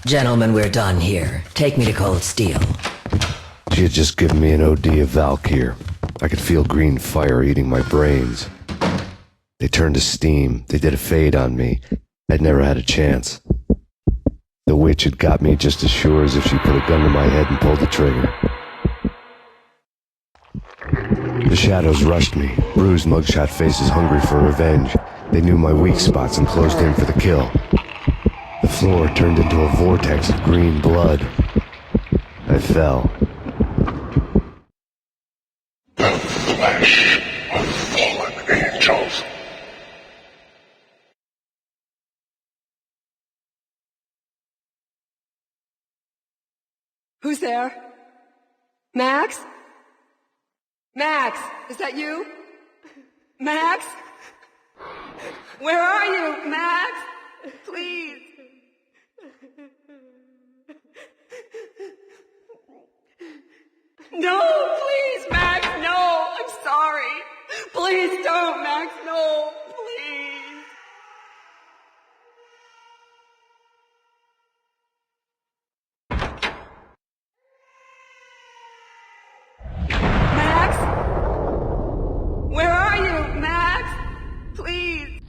Gentlemen, we're done here. Take me to Cold Steel. She had just given me an OD of Valkyr. I could feel green fire eating my brains. They turned to steam. They did a fade on me. I'd never had a chance. The witch had got me just as sure as if she put a gun to my head and pulled the trigger. The shadows rushed me, bruised mugshot faces hungry for revenge. They knew my weak spots and closed in for the kill. The floor turned into a vortex of green blood. I fell. The flesh of fallen angels. Who's there? Max? Max, is that you? Max? Where are you, Max? Please. No, please, Max, no. I'm sorry. Please don't, Max, no. Please. Max? Where are you, Max? Please.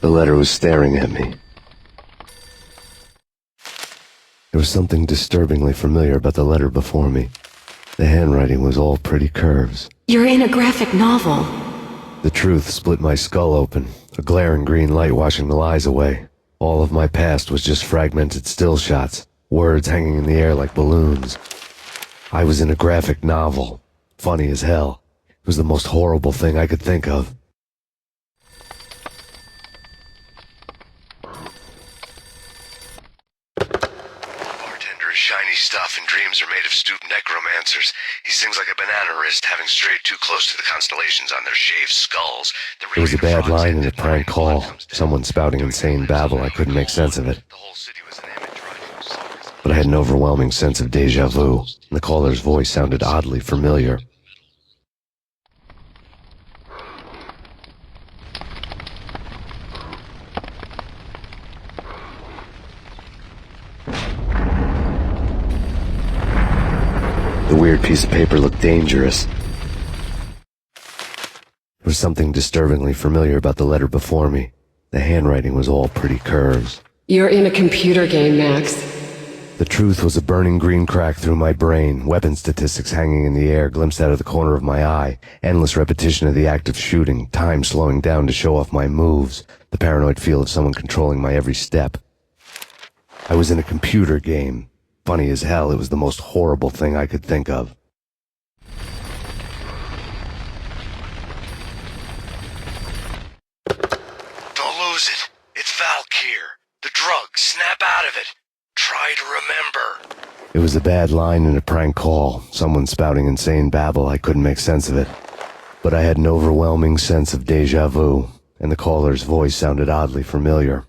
The letter was staring at me. There was something disturbingly familiar about the letter before me. The handwriting was all pretty curves. You're in a graphic novel. The truth split my skull open, a glaring green light washing the lies away. All of my past was just fragmented still shots, words hanging in the air like balloons. I was in a graphic novel. Funny as hell. It was the most horrible thing I could think of. Shiny stuff and dreams are made of stooped necromancers. He sings like a banana wrist, having strayed too close to the constellations on their shaved skulls. It was a bad line in a prank call. Someone spouting insane babble. I couldn't make sense of it. But I had an overwhelming sense of deja vu, and the caller's voice sounded oddly familiar. The weird piece of paper looked dangerous. There was something disturbingly familiar about the letter before me. The handwriting was all pretty curves. You're in a computer game, Max. The truth was a burning green crack through my brain, weapon statistics hanging in the air, glimpsed out of the corner of my eye, endless repetition of the act of shooting, time slowing down to show off my moves, the paranoid feel of someone controlling my every step. I was in a computer game. Funny as hell, it was the most horrible thing I could think of. Don't lose it. It's Valkyr. The drug. Snap out of it. Try to remember. It was a bad line in a prank call. Someone spouting insane babble. I couldn't make sense of it. But I had an overwhelming sense of deja vu, and the caller's voice sounded oddly familiar.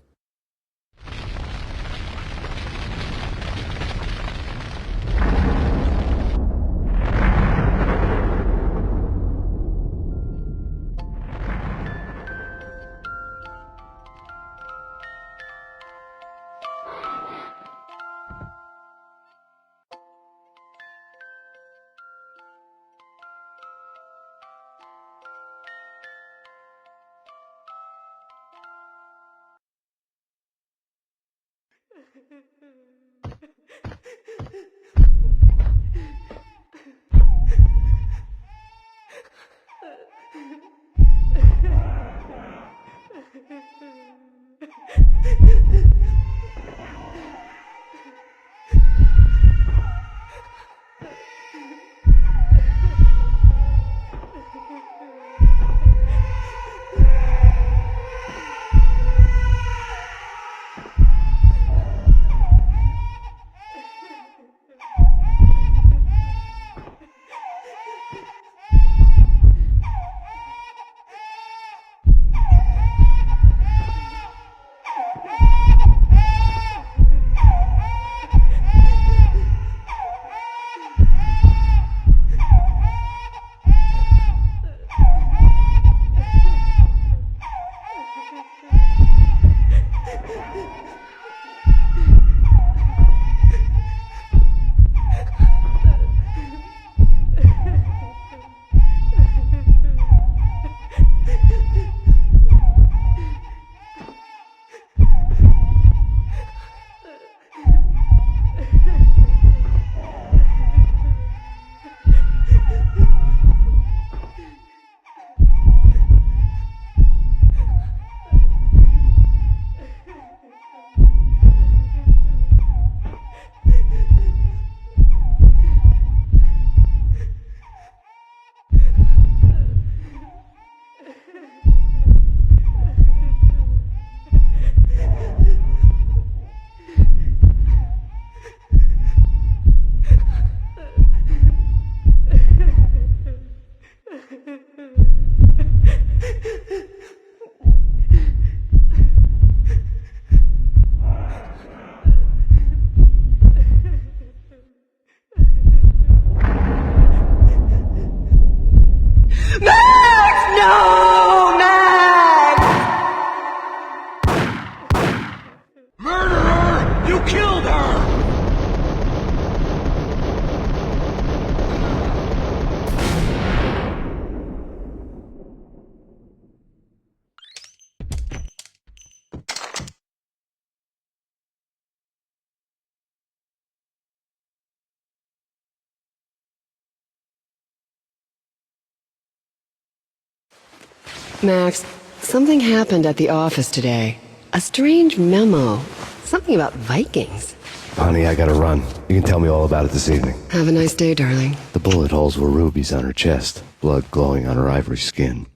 Max, something happened at the office today. A strange memo. Something about Vikings. Honey, I gotta run. You can tell me all about it this evening. Have a nice day, darling. The bullet holes were rubies on her chest, blood glowing on her ivory skin.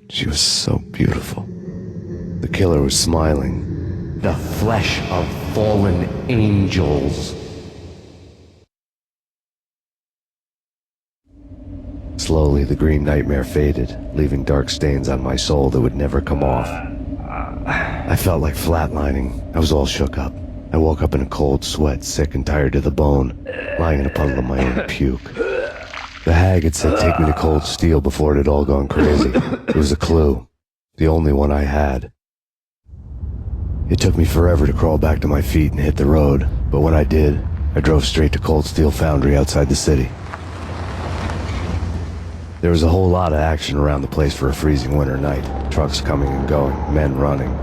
She was so beautiful. The killer was smiling. The flesh of fallen angels. Slowly, the green nightmare faded, leaving dark stains on my soul that would never come off. I felt like flatlining. I was all shook up. I woke up in a cold sweat, sick and tired to the bone, lying in a puddle of my own puke. The hag had said take me to Cold Steel before it had all gone crazy. It was a clue. The only one I had. It took me forever to crawl back to my feet and hit the road, but when I did, I drove straight to Cold Steel Foundry outside the city. There was a whole lot of action around the place for a freezing winter night. Trucks coming and going, men running.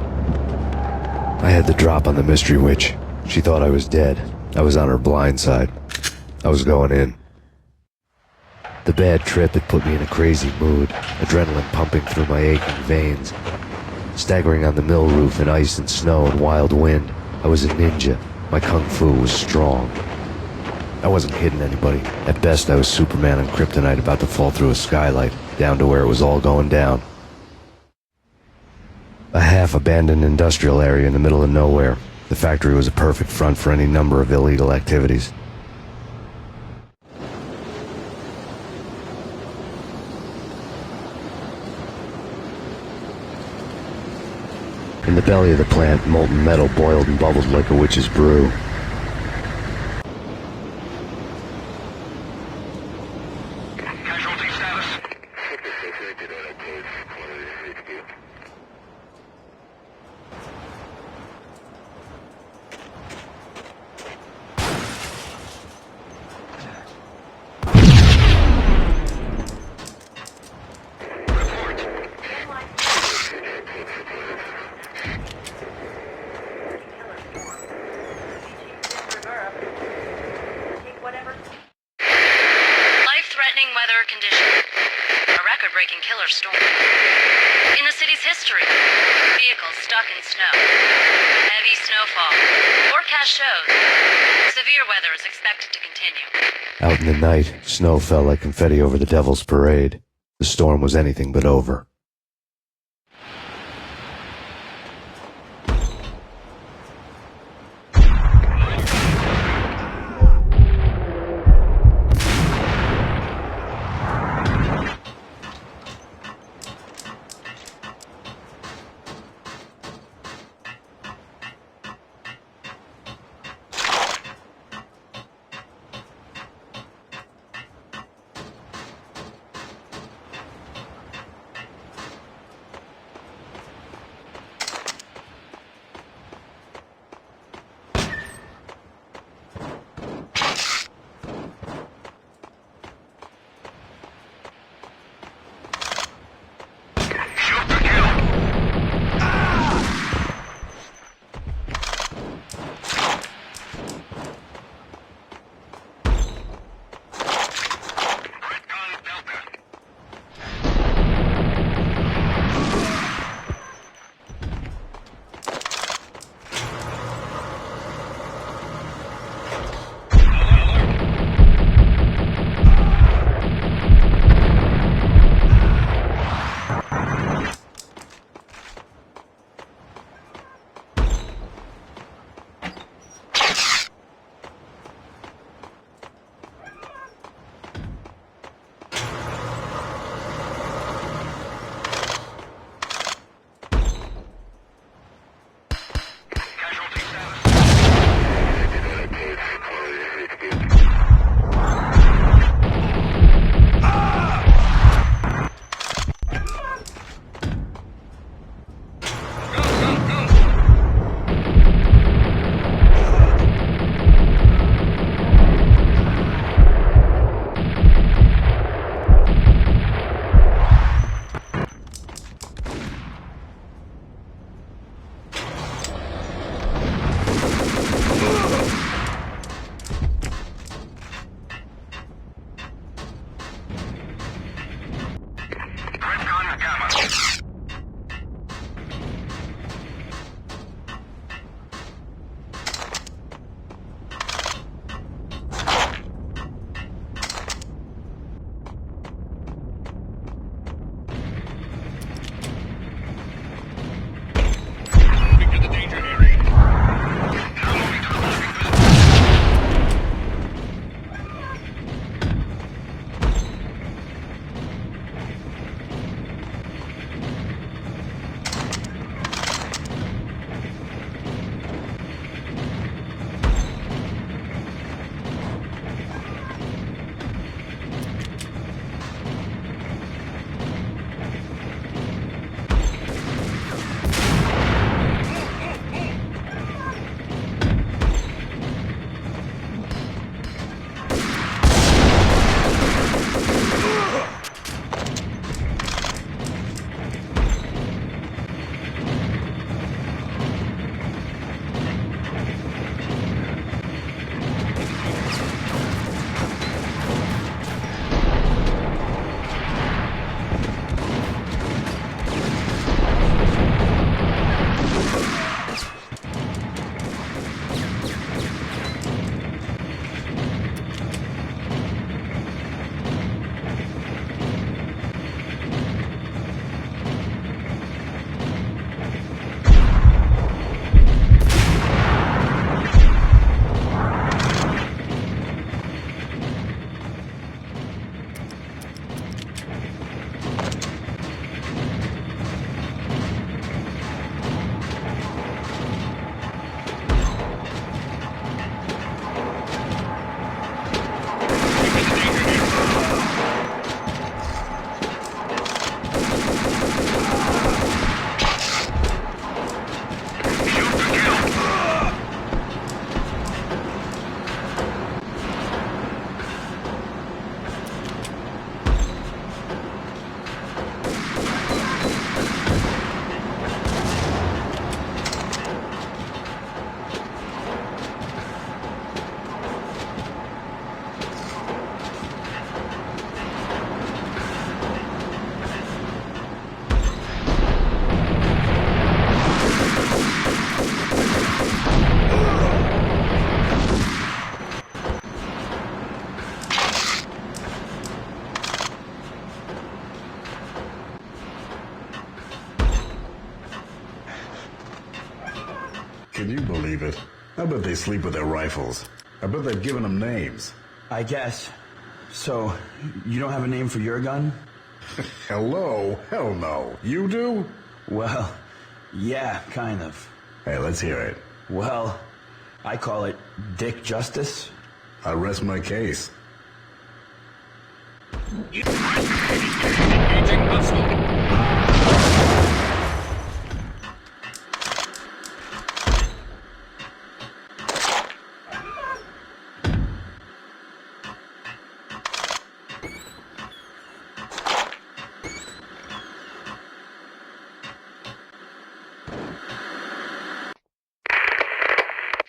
I had the drop on the mystery witch. She thought I was dead. I was on her blind side. I was going in. The bad trip had put me in a crazy mood, adrenaline pumping through my aching veins. Staggering on the mill roof in ice and snow and wild wind, I was a ninja. My kung fu was strong. I wasn't kidding anybody. At best, I was Superman on kryptonite about to fall through a skylight, down to where it was all going down. A half-abandoned industrial area in the middle of nowhere. The factory was a perfect front for any number of illegal activities. In the belly of the plant, molten metal boiled and bubbled like a witch's brew. Casualty status? Life-threatening weather condition. A record-breaking killer storm. In the city's history, vehicles stuck in snow. Heavy snowfall. Forecast shows severe weather is expected to continue. Out in the night, snow fell like confetti over the Devil's Parade. The storm was anything but over. Can you believe it? I bet they sleep with their rifles. I bet they've given them names. I guess. So, you don't have a name for your gun? Hello? Hell no. You do? Well, yeah, kind of. Hey, let's hear it. Well, I call it Dick Justice. I rest my case.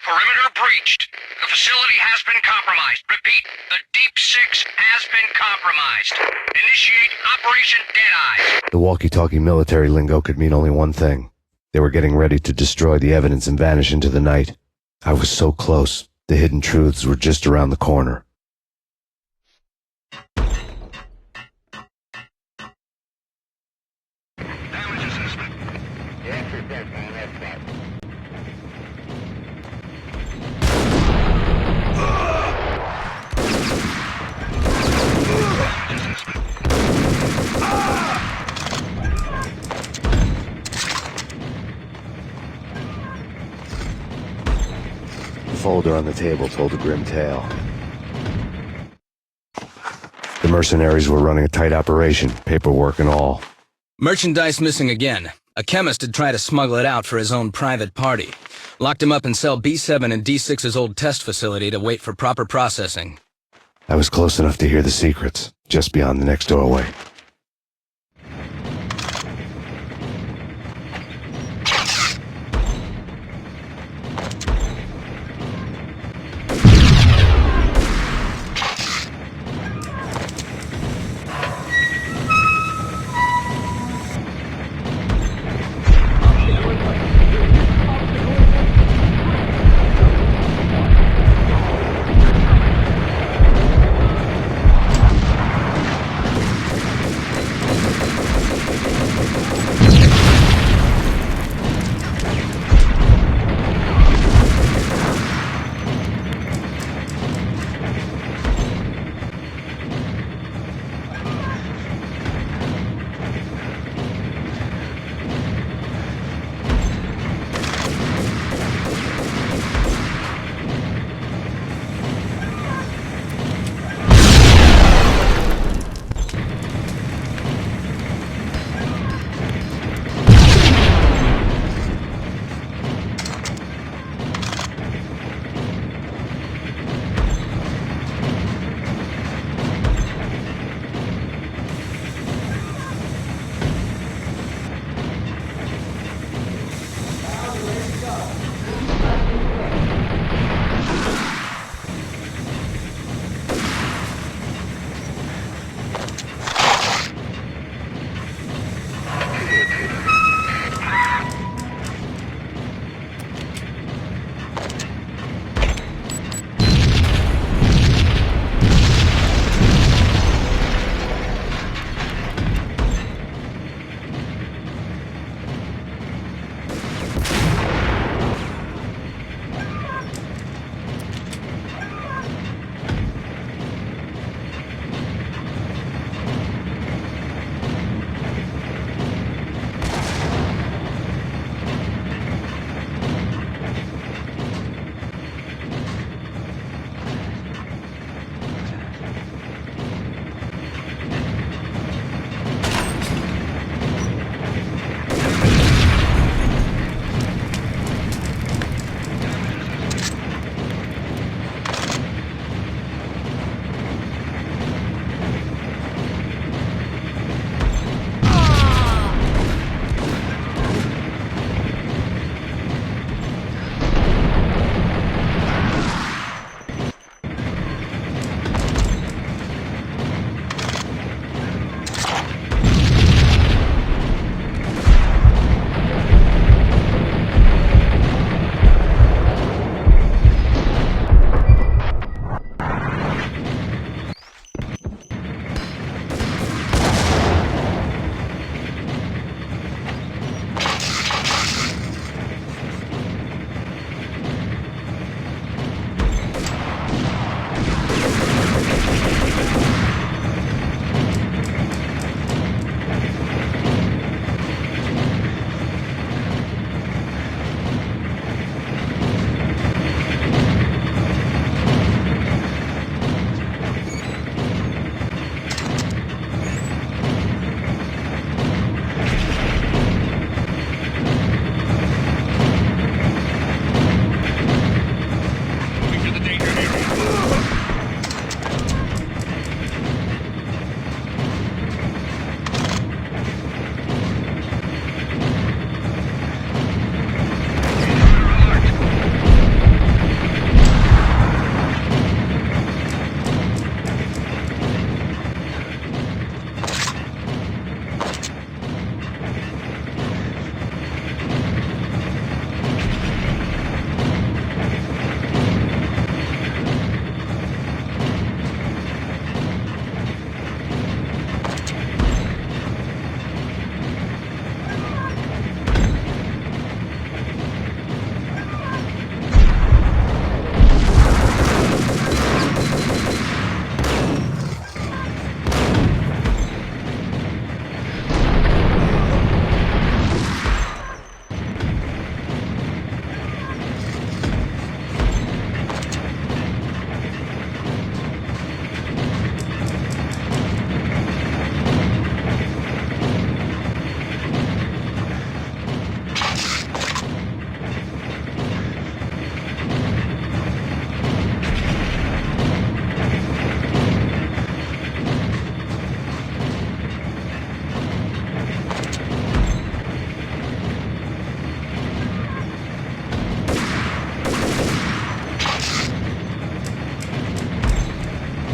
Perimeter breached. The facility has been compromised. Repeat, the Deep Six has been compromised. Initiate Operation Deadeye. The walkie-talkie military lingo could mean only one thing. They were getting ready to destroy the evidence and vanish into the night. I was so close. The hidden truths were just around the corner. Damage assessment. The folder on the table told a grim tale. The mercenaries were running a tight operation, paperwork and all. Merchandise missing again. A chemist had tried to smuggle it out for his own private party. Locked him up in cell B7 in D6's old test facility to wait for proper processing. I was close enough to hear the secrets, just beyond the next doorway.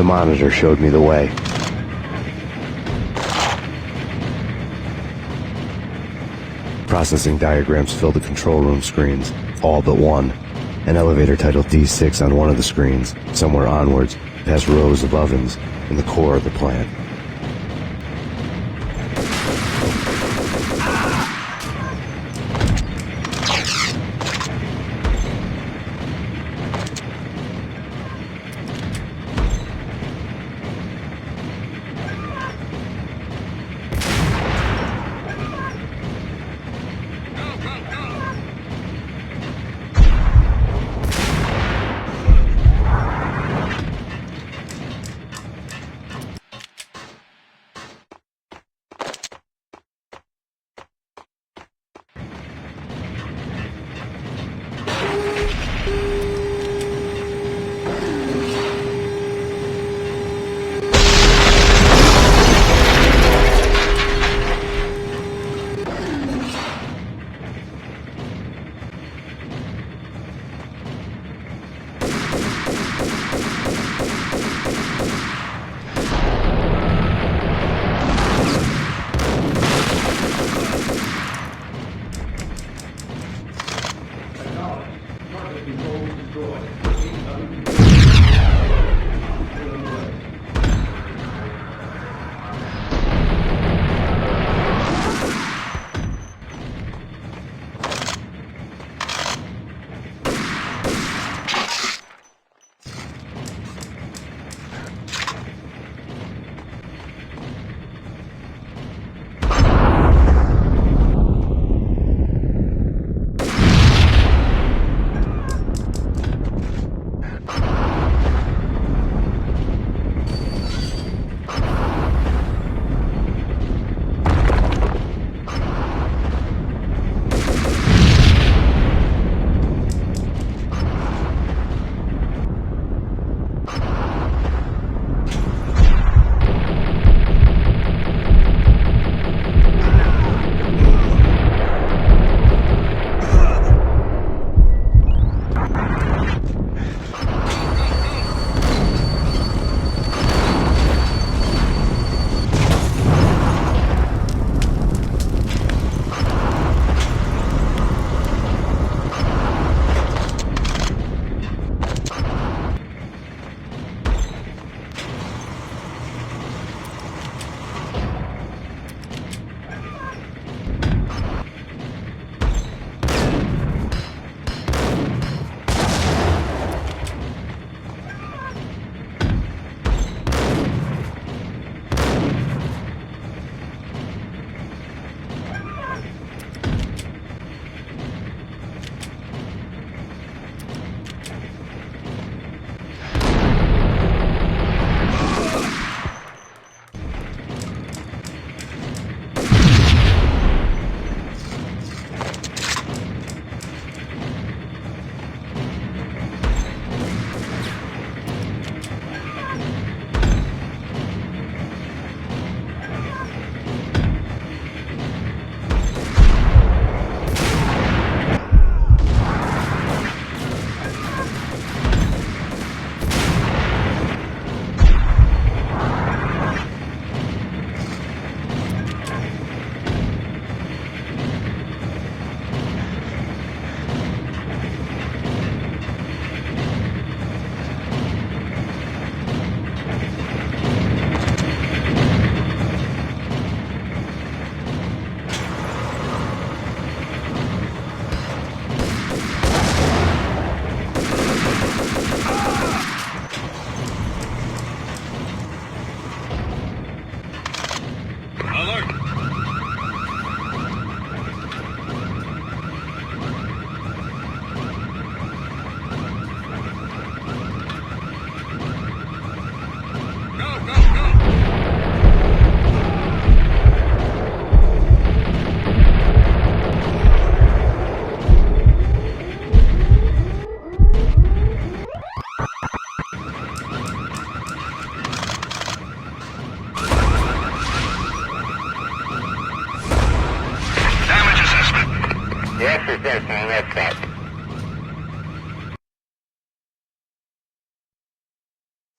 The monitor showed me the way. Processing diagrams filled the control room screens, all but one. An elevator titled D6 on one of the screens, somewhere onwards, past rows of ovens, in the core of the plant.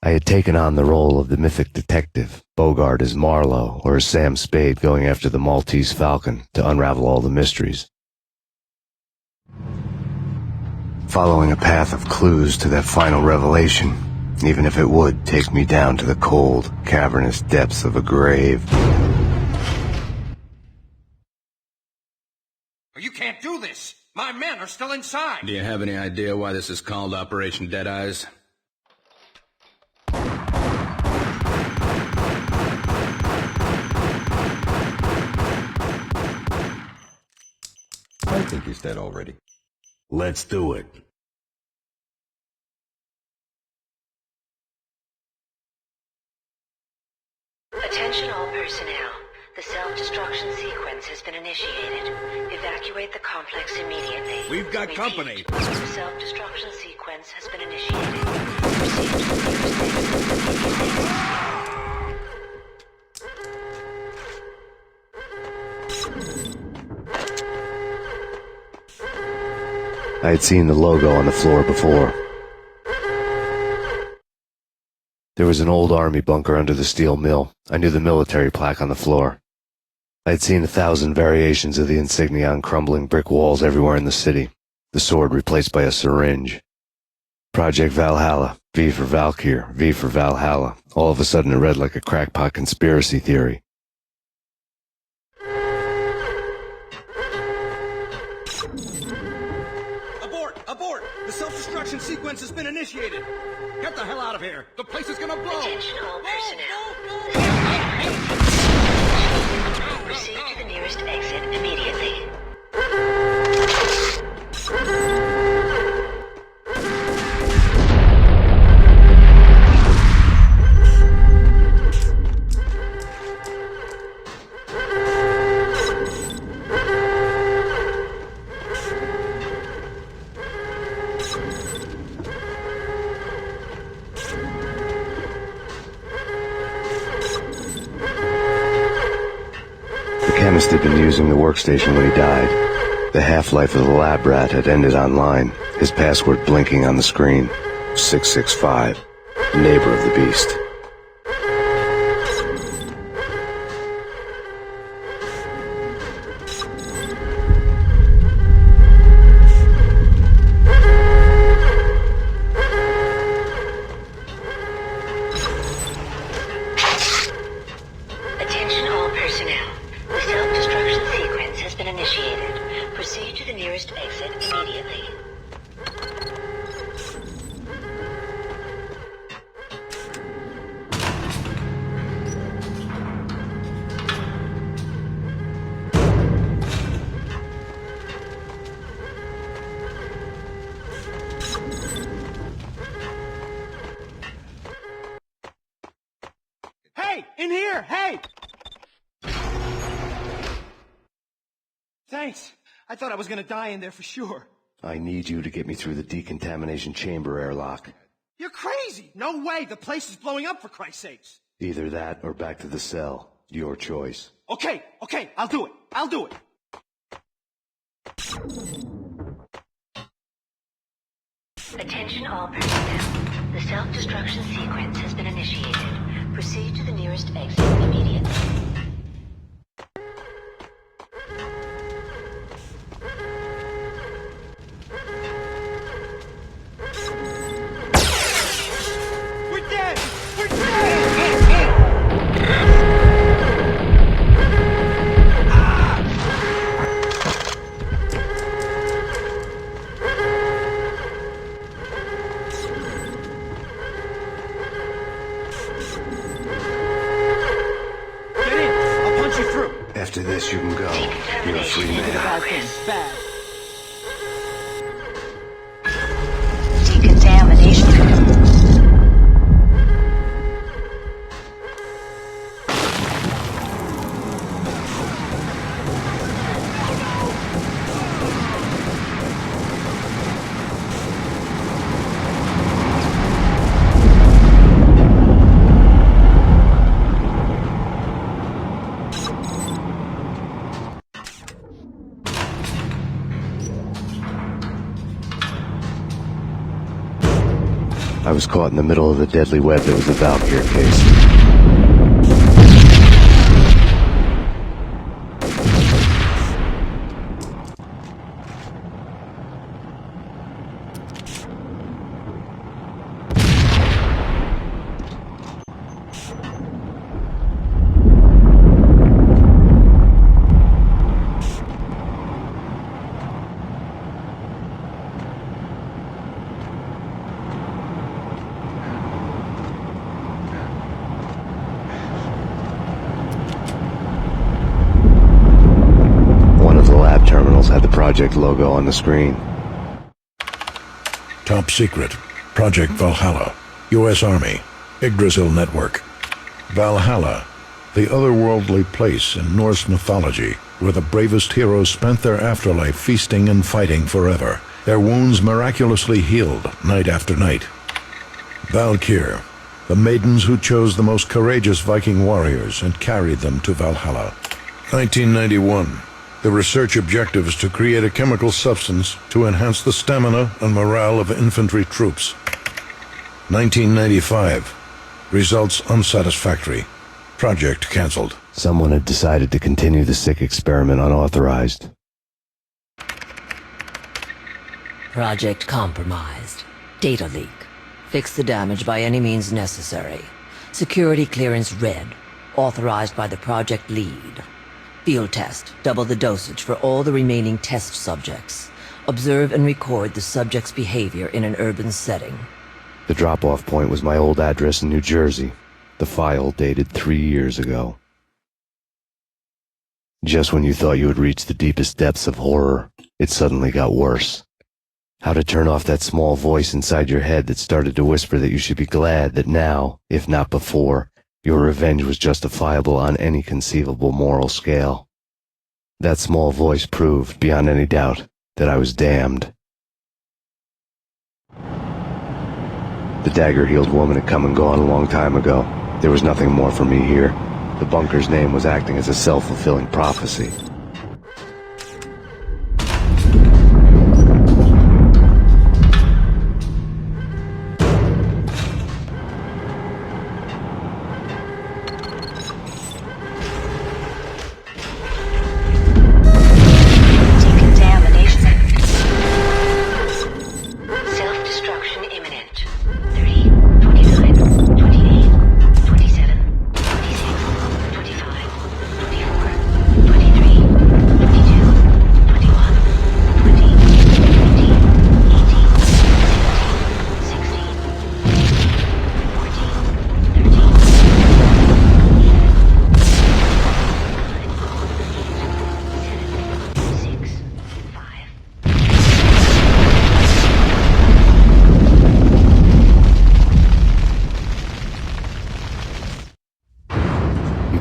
I had taken on the role of the mythic detective, Bogart as Marlowe or as Sam Spade going after the Maltese Falcon to unravel all the mysteries. Following a path of clues to that final revelation, even if it would take me down to the cold, cavernous depths of a grave. You can't do this! My men are still inside! Do you have any idea why this is called Operation Deadeyes? I think he's dead already. Let's do it. Attention all personnel. The self-destruction sequence has been initiated. Evacuate the complex immediately. We've got Repeat. company. The self-destruction sequence has been initiated. Proceed to the nearest exit I had seen the logo on the floor before. There was an old army bunker under the steel mill. I knew the military plaque on the floor. I had seen 1,000 variations of the insignia on crumbling brick walls everywhere in the city. The sword replaced by a syringe. Project Valhalla, V for Valkyr, V for Valhalla. All of a sudden it read like a crackpot conspiracy theory. Abort! The self-destruction sequence has been initiated! Get the hell out of here! The place is gonna blow! Attention all personnel. Proceed to the nearest exit immediately. The chemist had been using the workstation when he died. The half-life of the lab rat had ended online, his password blinking on the screen. 665, neighbor of the beast. Attention all personnel. The self-destruction sequence has been initiated. Proceed to the nearest exit immediately. Hey! In here! Hey! Thanks. I thought I was gonna die in there for sure. I need you to get me through the decontamination chamber airlock. You're crazy! No way! The place is blowing up, for Christ's sakes! Either that or back to the cell. Your choice. Okay, I'll do it. Attention all personnel. The self-destruction sequence has been initiated. Proceed to the nearest exit immediately. We're dead! Get in! I'll punch you through! After this, you can go. You're a free man. Bad. Decontamination. I was caught in the middle of the deadly web that was the Valkyr case. Had the project logo on the screen. Top secret. Project Valhalla. U.S. Army. Yggdrasil Network. Valhalla. The otherworldly place in Norse mythology where the bravest heroes spent their afterlife feasting and fighting forever, their wounds miraculously healed night after night. Valkyr. The maidens who chose the most courageous Viking warriors and carried them to Valhalla. 1991. The research objective is to create a chemical substance to enhance the stamina and morale of infantry troops. 1995. Results unsatisfactory. Project cancelled. Someone had decided to continue the sick experiment unauthorized. Project compromised. Data leak. Fix the damage by any means necessary. Security clearance red. Authorized by the project lead. Field test. Double the dosage for all the remaining test subjects. Observe and record the subject's behavior in an urban setting. The drop-off point was my old address in New Jersey. The file dated 3 years ago. Just when you thought you had reached the deepest depths of horror, it suddenly got worse. How to turn off that small voice inside your head that started to whisper that you should be glad that now, if not before, your revenge was justifiable on any conceivable moral scale. That small voice proved, beyond any doubt, that I was damned. The dagger-heeled woman had come and gone a long time ago. There was nothing more for me here. The bunker's name was acting as a self-fulfilling prophecy.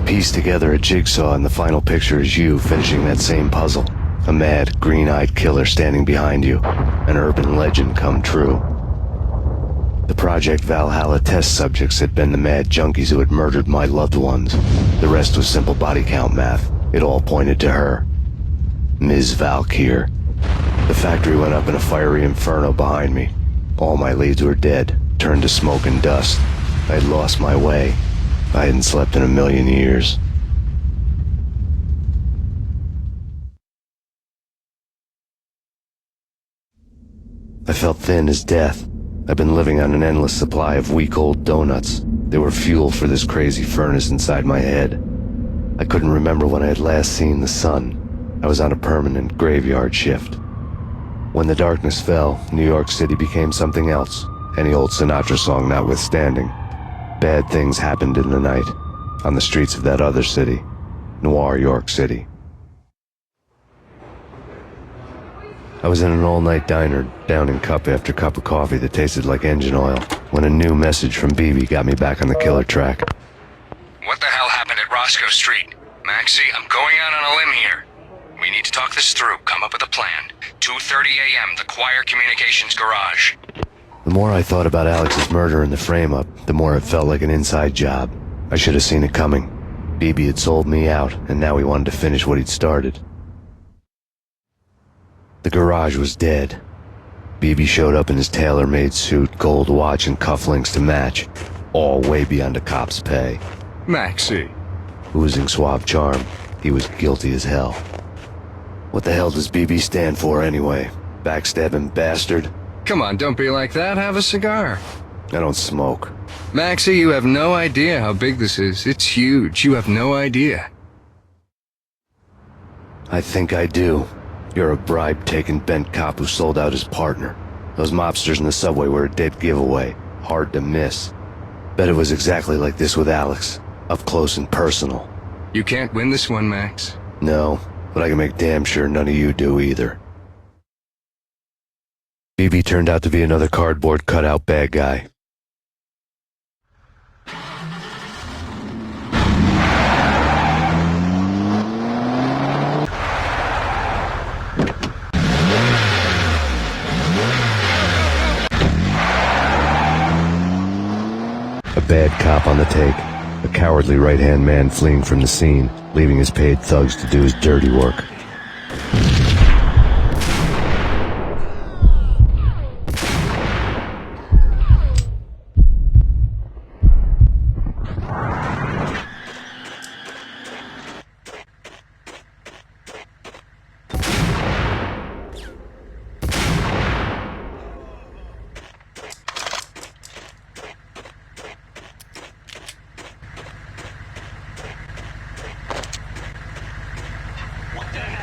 Piece together a jigsaw, and the final picture is you finishing that same puzzle. A mad, green-eyed killer standing behind you. An urban legend come true. The Project Valhalla test subjects had been the mad junkies who had murdered my loved ones. The rest was simple body count math. It all pointed to her. Ms. Valkyr. The factory went up in a fiery inferno behind me. All my leads were dead, turned to smoke and dust. I had lost my way. I hadn't slept in a million years. I felt thin as death. I've been living on an endless supply of week-old donuts. They were fuel for this crazy furnace inside my head. I couldn't remember when I had last seen the sun. I was on a permanent graveyard shift. When the darkness fell, New York City became something else, any old Sinatra song notwithstanding. Bad things happened in the night, on the streets of that other city, Noir York City. I was in an all-night diner, downing cup after cup of coffee that tasted like engine oil, when a new message from BB got me back on the killer track. What the hell happened at Roscoe Street? Maxie, I'm going out on a limb here. We need to talk this through, come up with a plan. 2:30 a.m., the Choir Communications Garage. The more I thought about Alex's murder and the frame-up, the more it felt like an inside job. I should have seen it coming. BB had sold me out, and now he wanted to finish what he'd started. The garage was dead. BB showed up in his tailor-made suit, gold watch, and cufflinks to match, all way beyond a cop's pay. Maxie. Oozing suave charm, he was guilty as hell. What the hell does BB stand for anyway? Backstabbing bastard? Come on, don't be like that. Have a cigar. I don't smoke. Maxie, you have no idea how big this is. It's huge. You have no idea. I think I do. You're a bribe-taking bent cop who sold out his partner. Those mobsters in the subway were a dead giveaway. Hard to miss. Bet it was exactly like this with Alex. Up close and personal. You can't win this one, Max. No, but I can make damn sure none of you do either. BB turned out to be another cardboard cutout bad guy. A bad cop on the take, a cowardly right-hand man fleeing from the scene, leaving his paid thugs to do his dirty work. What the hell?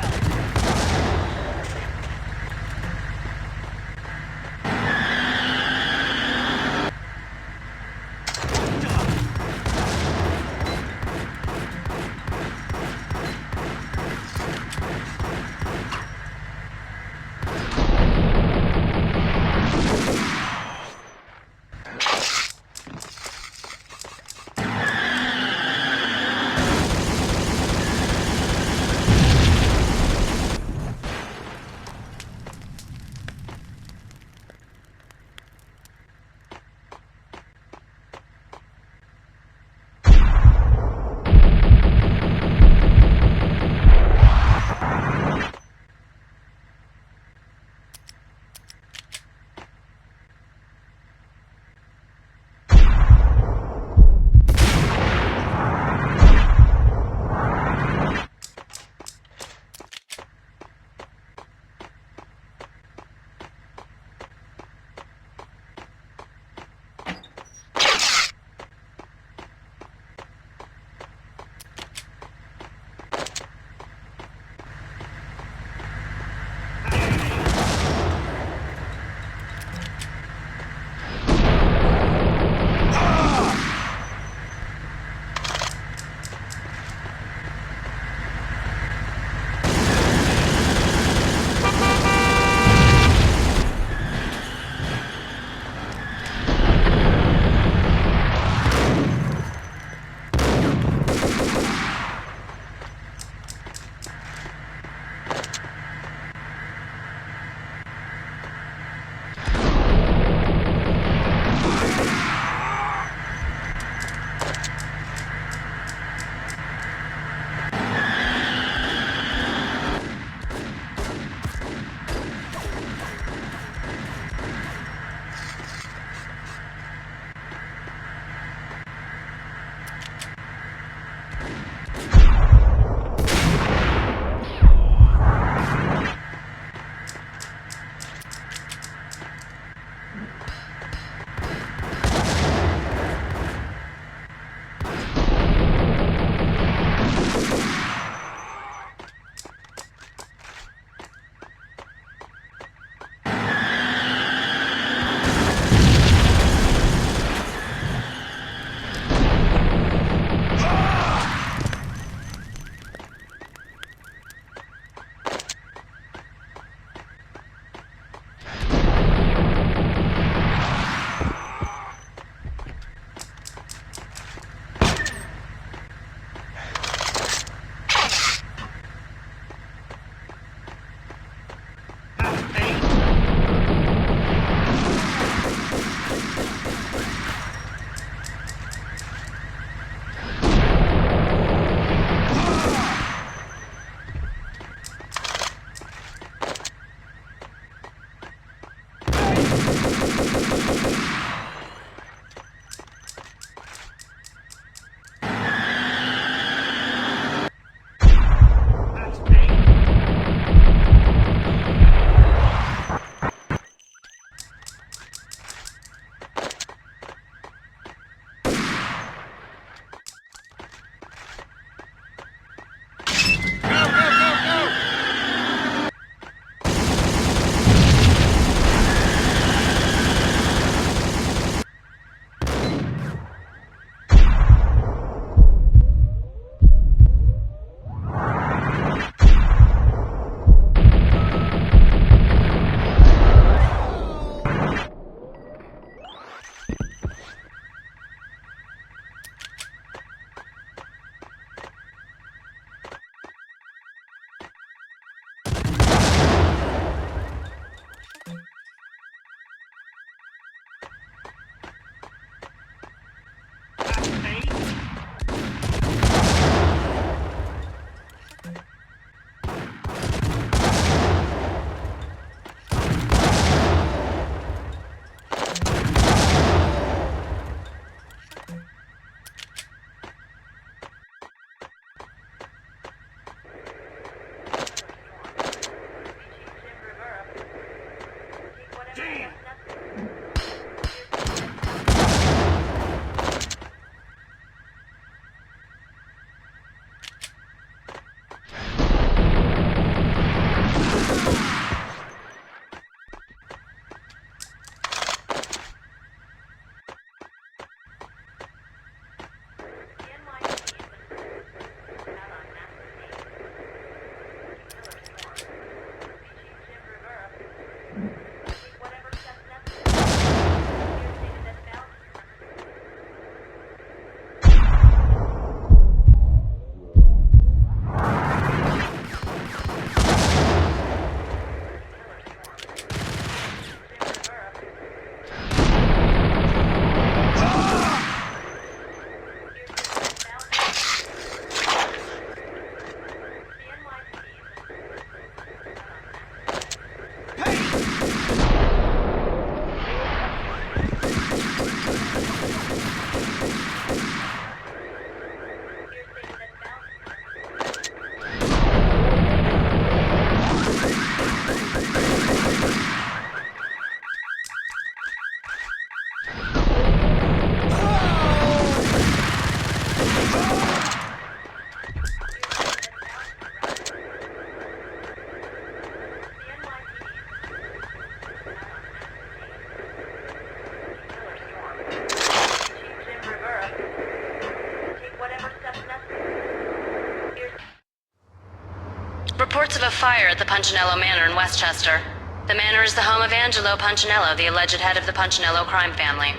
fire at the Punchinello Manor in Westchester. The manor is the home of Angelo Punchinello, the alleged head of the Punchinello crime family.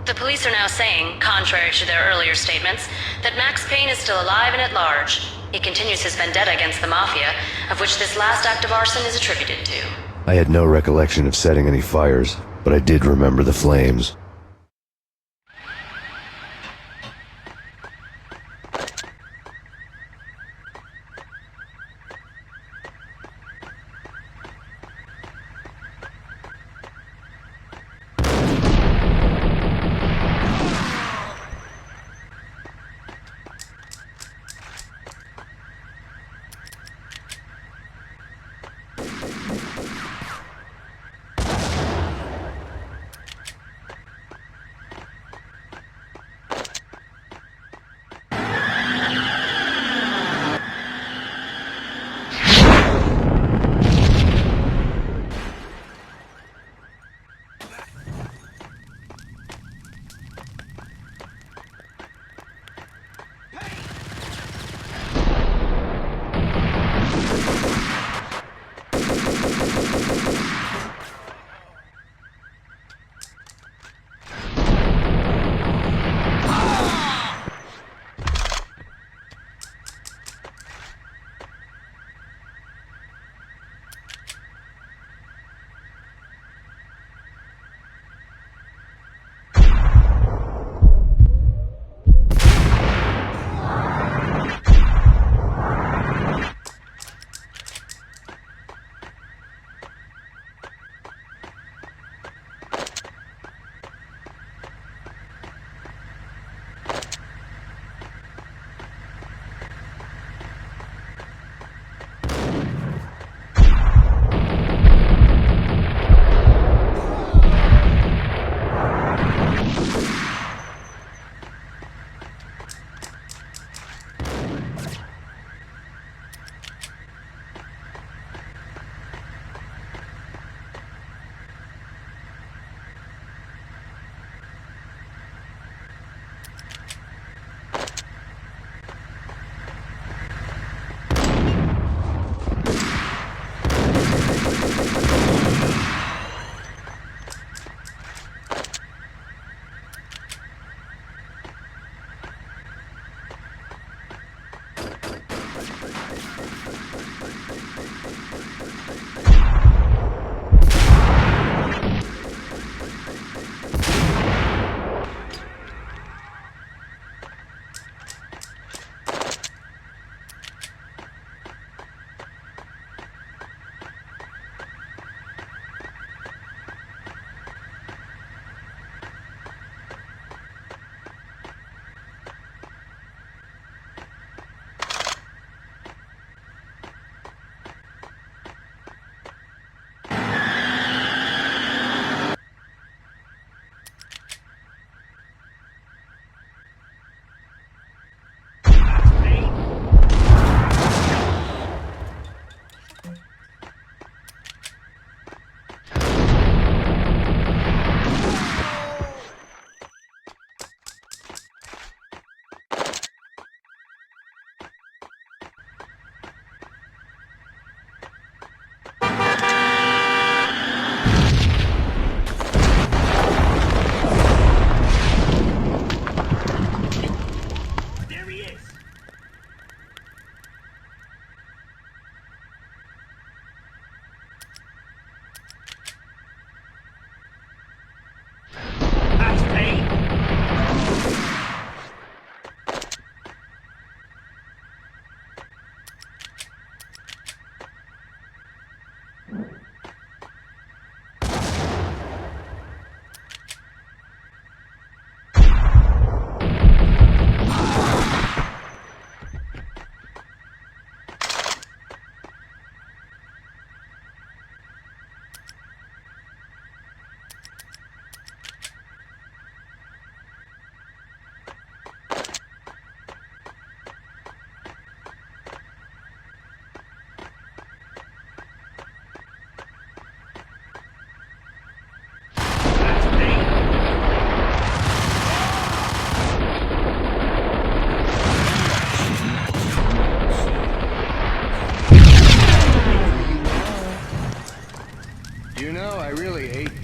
The police are now saying, contrary to their earlier statements, that Max Payne is still alive and at large. He continues his vendetta against the Mafia, of which this last act of arson is attributed to. I had no recollection of setting any fires, but I did remember the flames.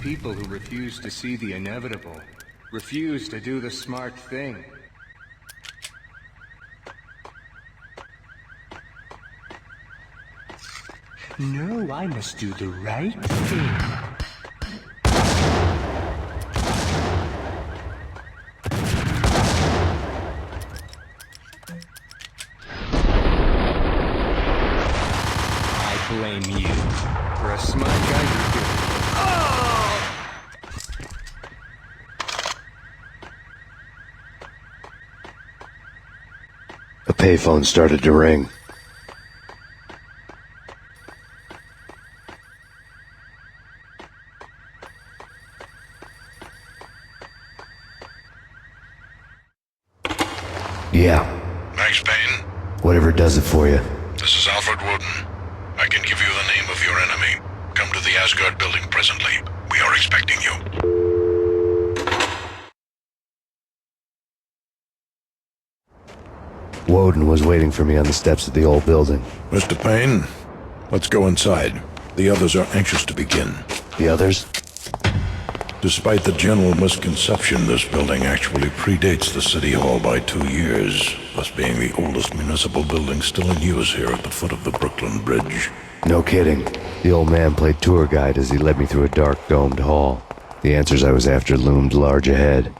people who refuse to see the inevitable, refuse to do the smart thing. No, I must do the right thing. I blame you. For a smart guy, you're good. A payphone started to ring. Yeah. Max Payne? Whatever does it for you. This is Alfred Woden. I can give you the name of your enemy. Come to the Asgard building presently. We are expecting you. Woden was waiting for me on the steps of the old building. Mr. Payne, let's go inside. The others are anxious to begin. The others? Despite the general misconception, this building actually predates the City Hall by 2 years, thus being the oldest municipal building still in use here at the foot of the Brooklyn Bridge. No kidding. The old man played tour guide as he led me through a dark, domed hall. The answers I was after loomed large ahead.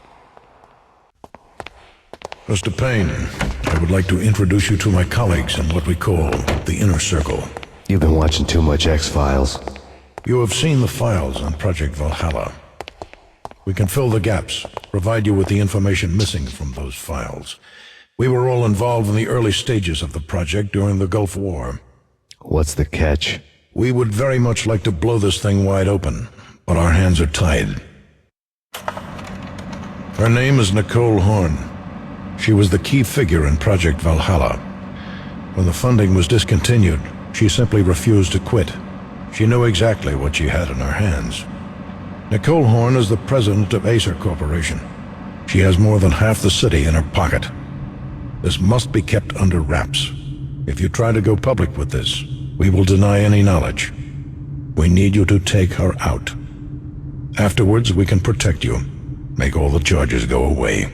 Mr. Payne, I would like to introduce you to my colleagues in what we call the Inner Circle. You've been watching too much X-Files. You have seen the files on Project Valhalla. We can fill the gaps, provide you with the information missing from those files. We were all involved in the early stages of the project during the Gulf War. What's the catch? We would very much like to blow this thing wide open, but our hands are tied. Her name is Nicole Horn. She was the key figure in Project Valhalla. When the funding was discontinued, she simply refused to quit. She knew exactly what she had in her hands. Nicole Horn is the president of Acer Corporation. She has more than half the city in her pocket. This must be kept under wraps. If you try to go public with this, we will deny any knowledge. We need you to take her out. Afterwards, we can protect you. Make all the charges go away.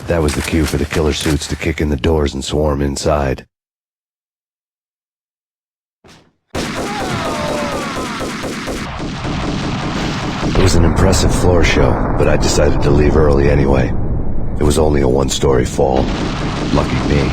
That was the cue for the killer suits to kick in the doors and swarm inside. It was an impressive floor show, but I decided to leave early anyway. It was only a one-story fall. Lucky me.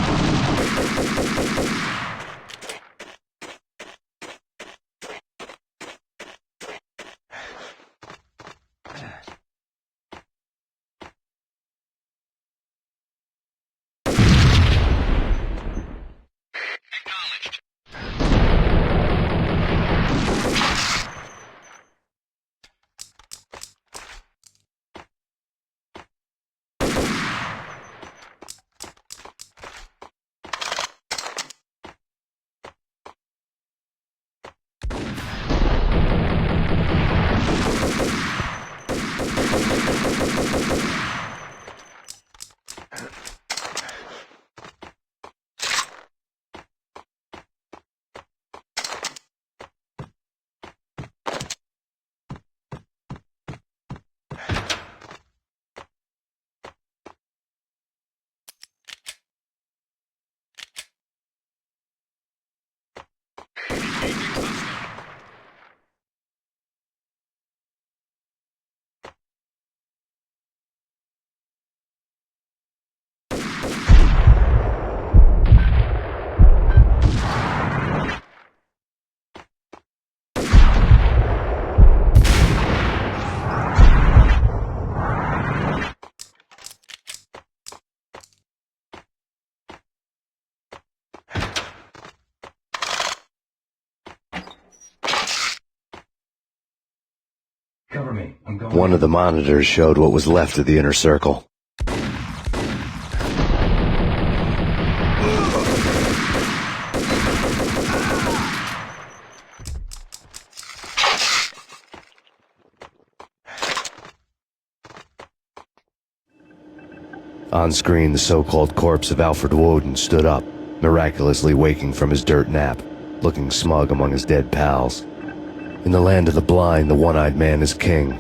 Cover me. I'm going. One of the monitors showed what was left of the inner circle. On screen, the so-called corpse of Alfred Woden stood up, miraculously waking from his dirt nap, looking smug among his dead pals. In the land of the blind, the one-eyed man is king.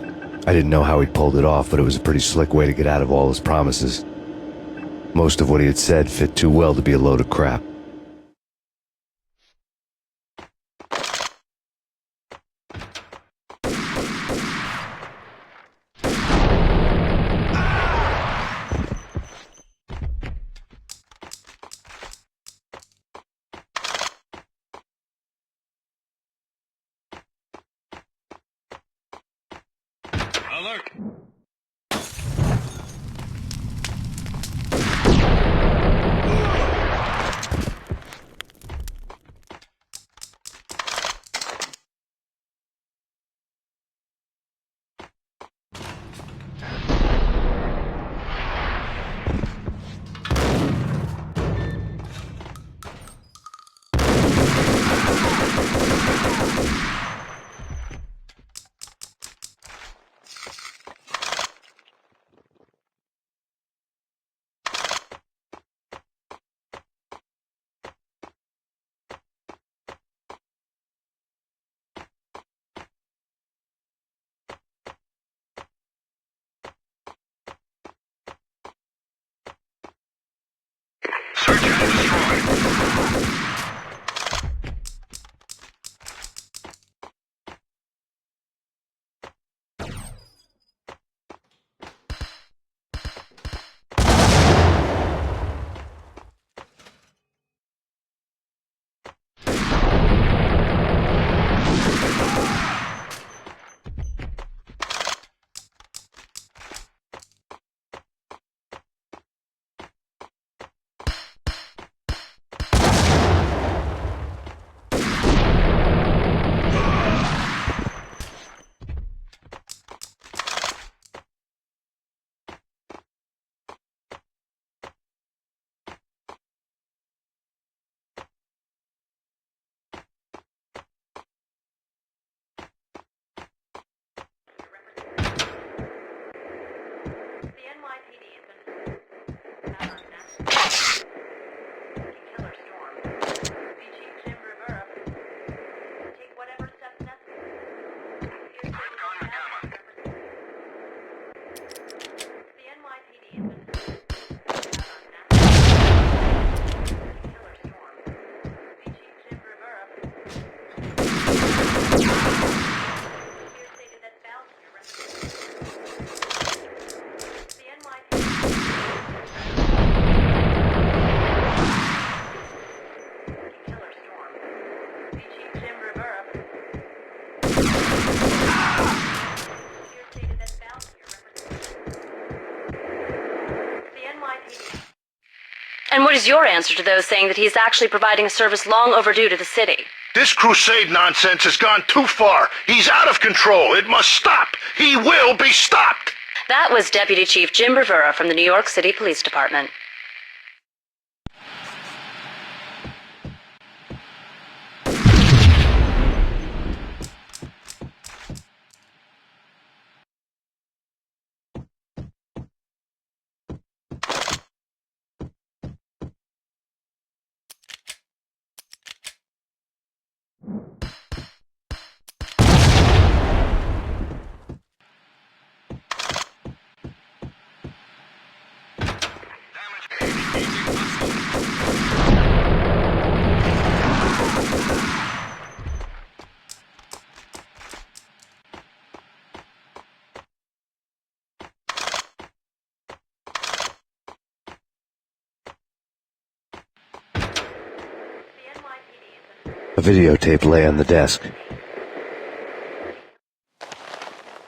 I didn't know how he'd pulled it off, but it was a pretty slick way to get out of all his promises. Most of what he had said fit too well to be a load of crap. Alert! Search and destroy. The NYPD has been out on that killer storm. The Chief Jim Rivera take whatever steps necessary. The NYPD has been out on that killer storm. The Chief Jim Rivera here stated that Valkyr represents the NYPD. Killer storm. The Chief Jim Rivera here stated that Valkyr represents the NYPD. And what is your answer to those saying that he's actually providing a service long overdue to the city? This crusade nonsense has gone too far. He's out of control. It must stop. He will be stopped. That was Deputy Chief Jim Rivera from the New York City Police Department. A videotape lay on the desk.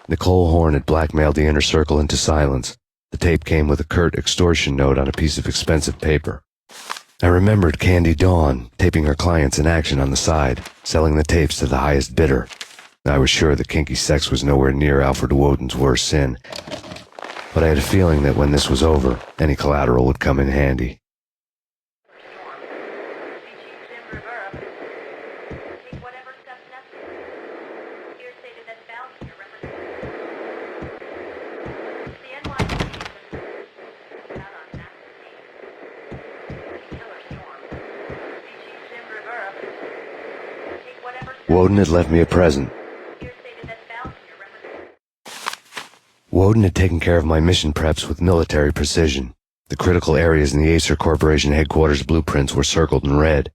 Nicole Horn had blackmailed the inner circle into silence. The tape came with a curt extortion note on a piece of expensive paper. I remembered Candy Dawn taping her clients in action on the side, selling the tapes to the highest bidder. I was sure that kinky sex was nowhere near Alfred Woden's worst sin, but I had a feeling that when this was over, any collateral would come in handy. Woden had left me a present, Woden had taken care of my mission preps with military precision. The critical areas in the Acer Corporation headquarters blueprints were circled in red.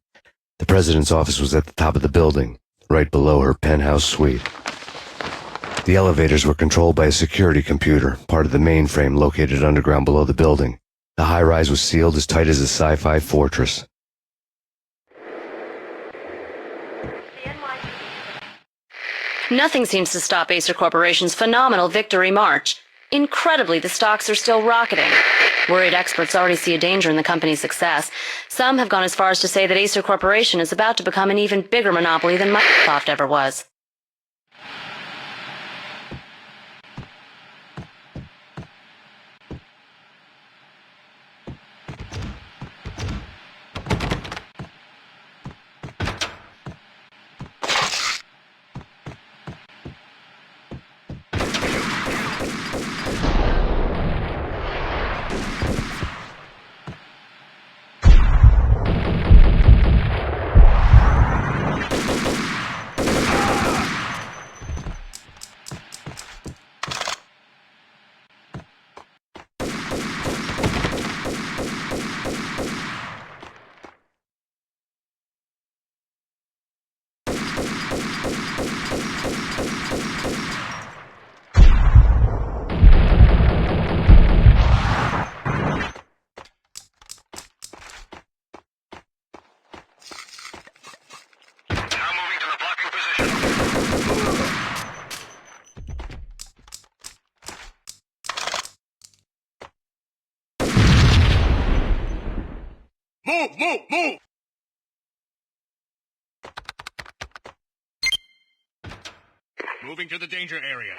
The president's office was at the top of the building, right below her penthouse suite. The elevators were controlled by a security computer, part of the mainframe located underground below the building. The high-rise was sealed as tight as a sci-fi fortress. Nothing seems to stop Acer Corporation's phenomenal victory march. Incredibly, the stocks are still rocketing. Worried experts already see a danger in the company's success. Some have gone as far as to say that Acer Corporation is about to become an even bigger monopoly than Microsoft ever was. Move! Moving to the danger area.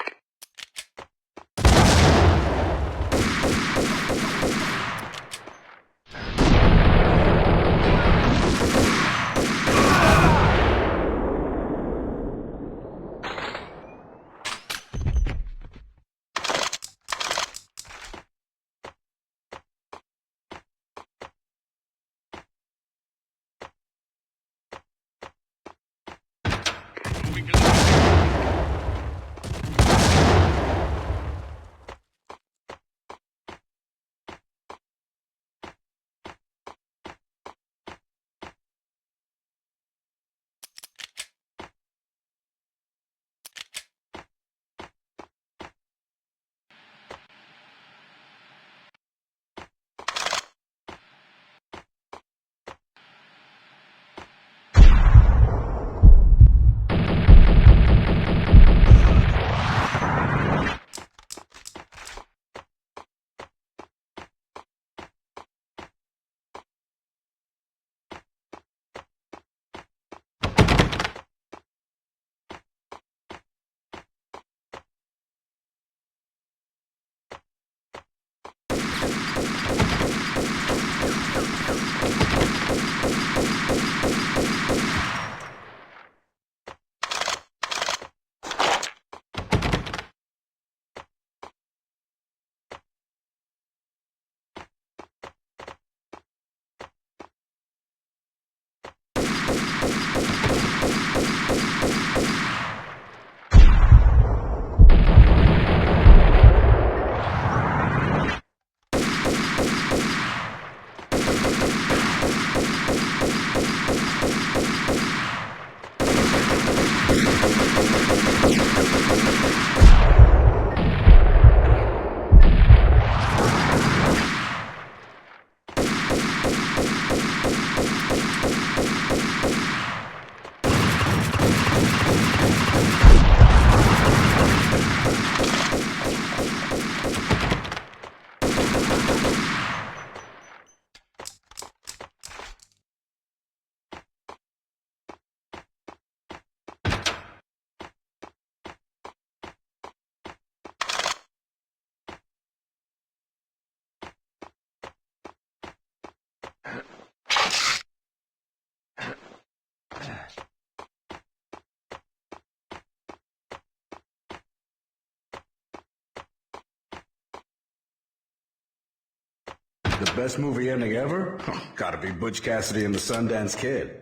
The best movie ending ever? Gotta be Butch Cassidy and the Sundance Kid.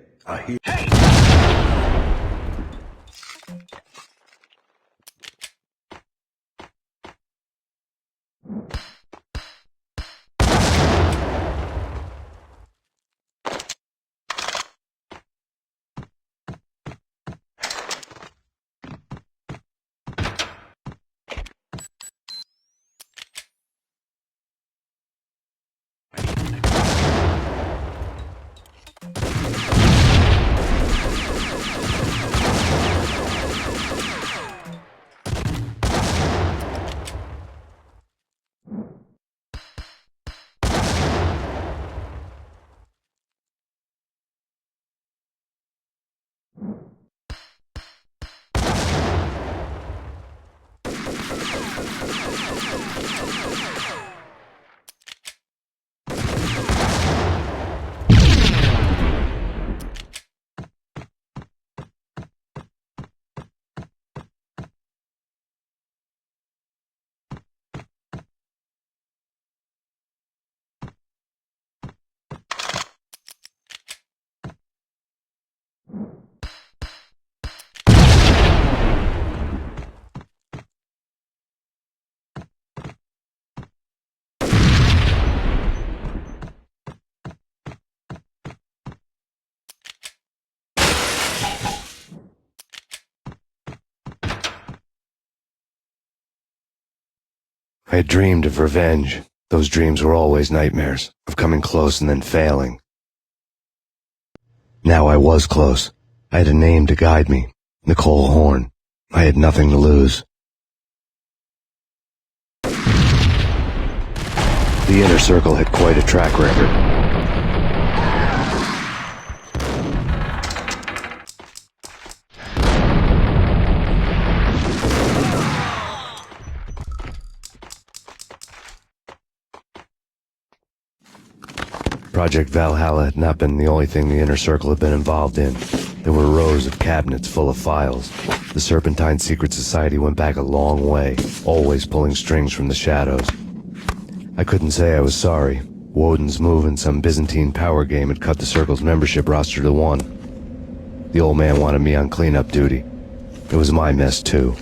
I had dreamed of revenge. Those dreams were always nightmares, of coming close and then failing. Now I was close. I had a name to guide me. Nicole Horn. I had nothing to lose. The Inner Circle had quite a track record. Project Valhalla had not been the only thing the Inner Circle had been involved in. There were rows of cabinets full of files. The Serpentine Secret Society went back a long way, always pulling strings from the shadows. I couldn't say I was sorry. Woden's move in some Byzantine power game had cut the Circle's membership roster to 1. The old man wanted me on cleanup duty. It was my mess, too.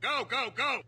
Go, go, go!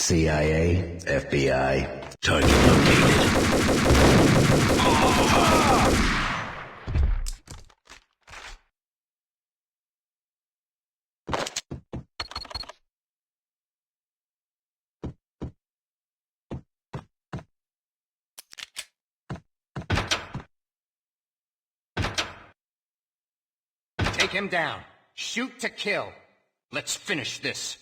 CIA, FBI, target located. Take him down. Shoot to kill. Let's finish this.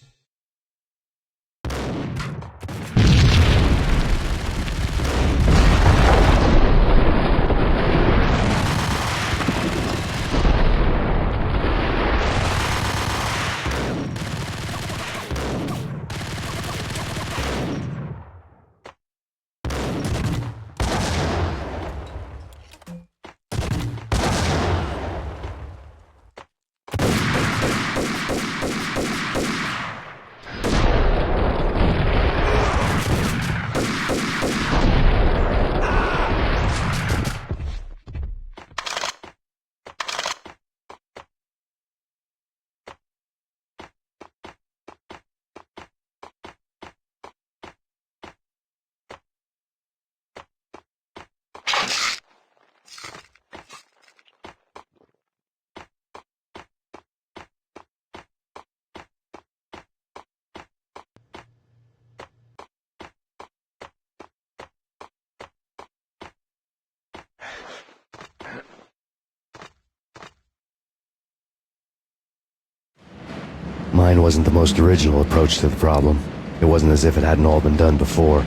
Mine wasn't the most original approach to the problem. It wasn't as if it hadn't all been done before.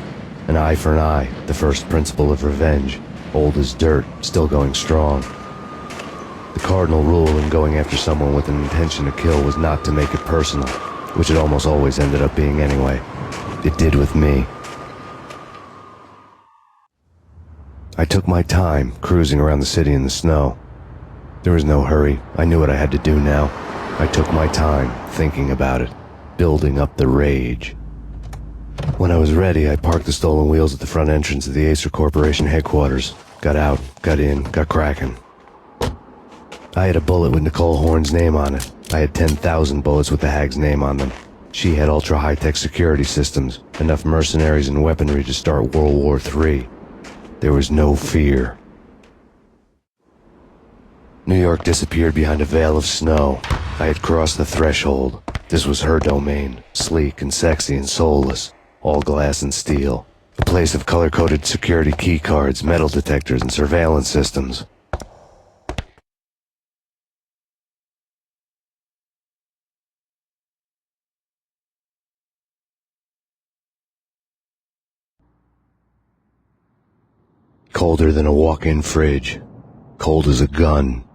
An eye for an eye, the first principle of revenge. Old as dirt, still going strong. The cardinal rule in going after someone with an intention to kill was not to make it personal, which it almost always ended up being anyway. It did with me. I took my time, cruising around the city in the snow. There was no hurry. I knew what I had to do now. I took my time, thinking about it, building up the rage. When I was ready, I parked the stolen wheels at the front entrance of the Acer Corporation headquarters. Got out, got in, got cracking. I had a bullet with Nicole Horn's name on it. I had 10,000 bullets with the Hag's name on them. She had ultra-high-tech security systems, enough mercenaries and weaponry to start World War III. There was no fear. New York disappeared behind a veil of snow. I had crossed the threshold. This was her domain, sleek and sexy and soulless, all glass and steel. A place of color-coded security keycards, metal detectors, and surveillance systems. Colder than a walk-in fridge. Cold as a gun.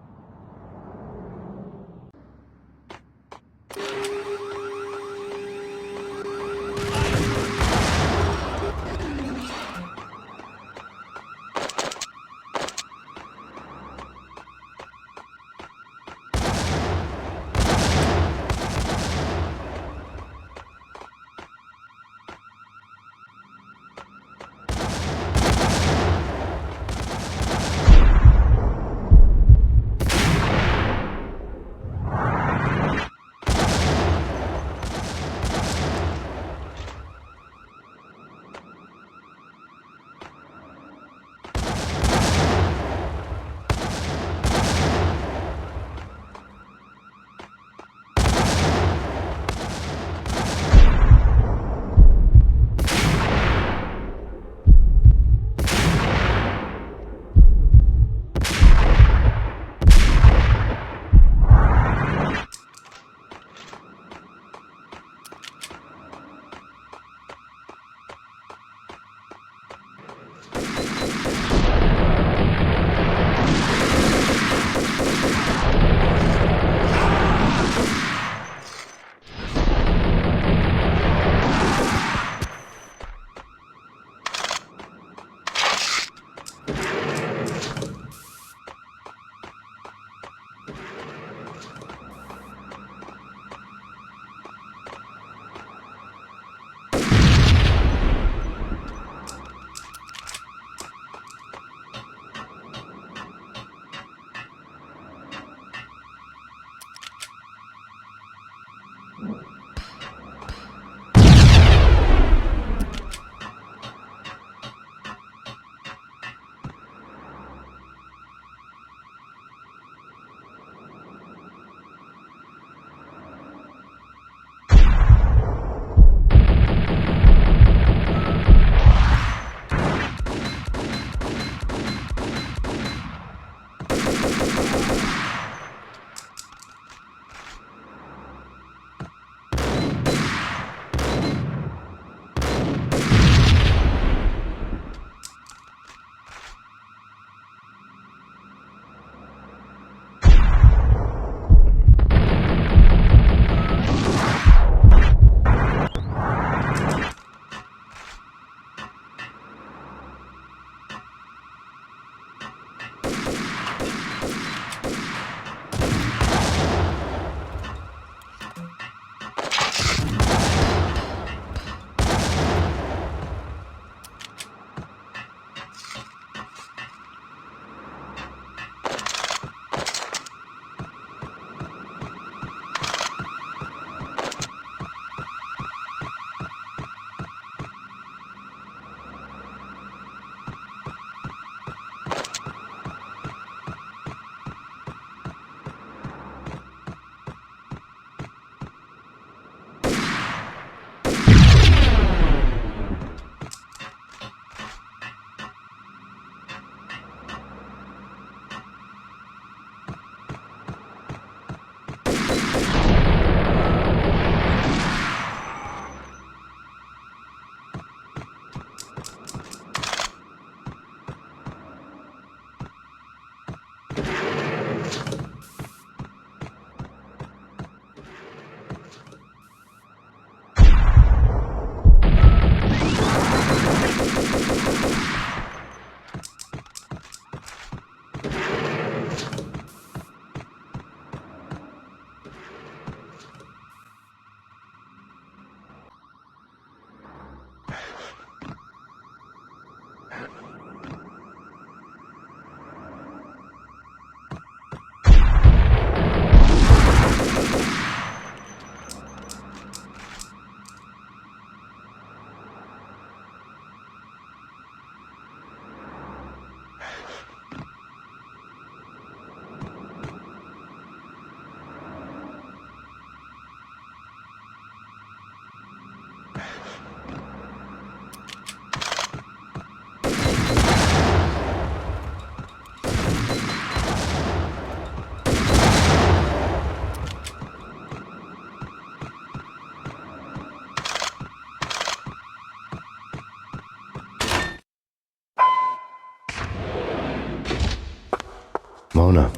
Mona,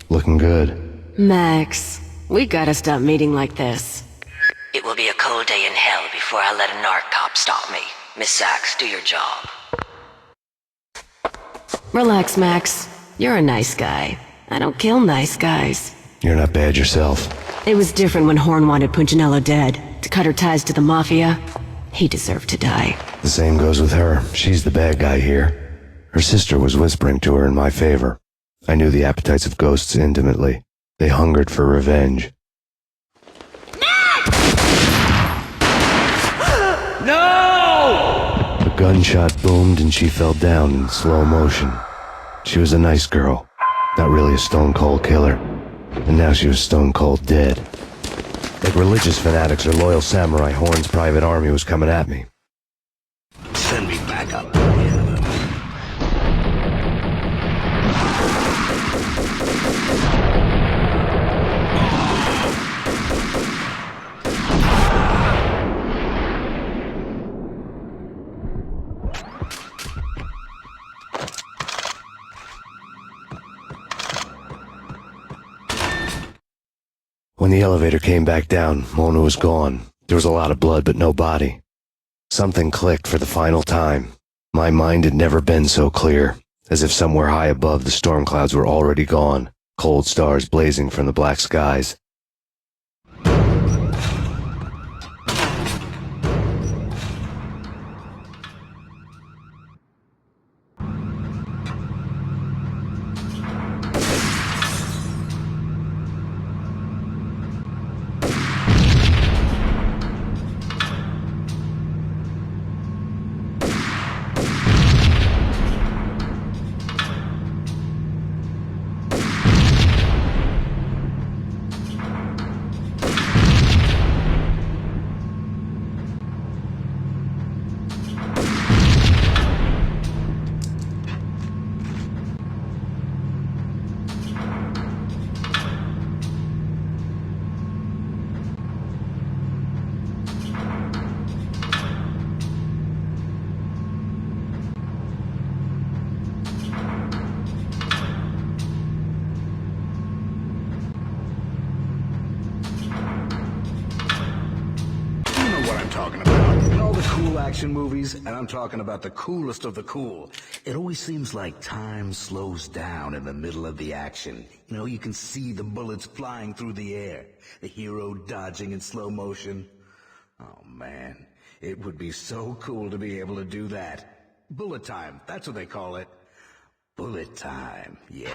looking good. Max, we gotta stop meeting like this. It will be a cold day in hell before I let a narc cop stop me. Miss Sachs, do your job. Relax, Max. You're a nice guy. I don't kill nice guys. You're not bad yourself. It was different when Horn wanted Punchinello dead. To cut her ties to the Mafia. He deserved to die. The same goes with her. She's the bad guy here. Her sister was whispering to her in my favor. I knew the appetites of ghosts intimately. They hungered for revenge. No! A gunshot boomed and she fell down in slow motion. She was a nice girl, not really a stone-cold killer. And now she was stone-cold dead. Like religious fanatics or loyal samurai, Horn's private army was coming at me. Send me back up. When the elevator came back down, Mona was gone. There was a lot of blood, but no body. Something clicked for the final time. My mind had never been so clear, as if somewhere high above the storm clouds were already gone, cold stars blazing from the black skies. Action movies, and I'm talking about the coolest of the cool. It always seems like time slows down in the middle of the action. You know, you can see the bullets flying through the air, the hero dodging in slow motion. Oh man, it would be so cool to be able to do that. Bullet time, that's what they call it. Bullet time, yeah.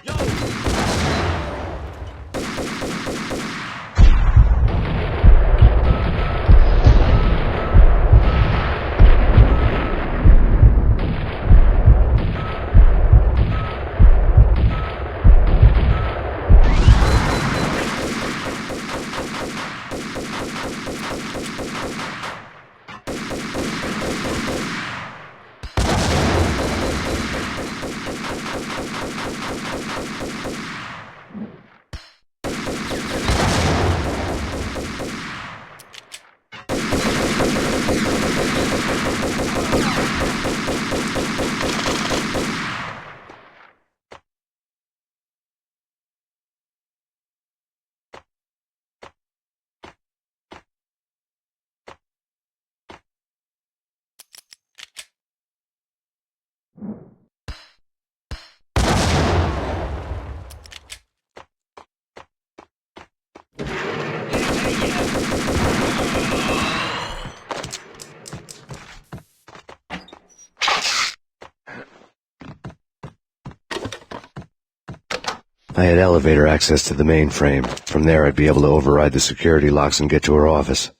I had elevator access to the mainframe. From there, I'd be able to override the security locks and get to her office.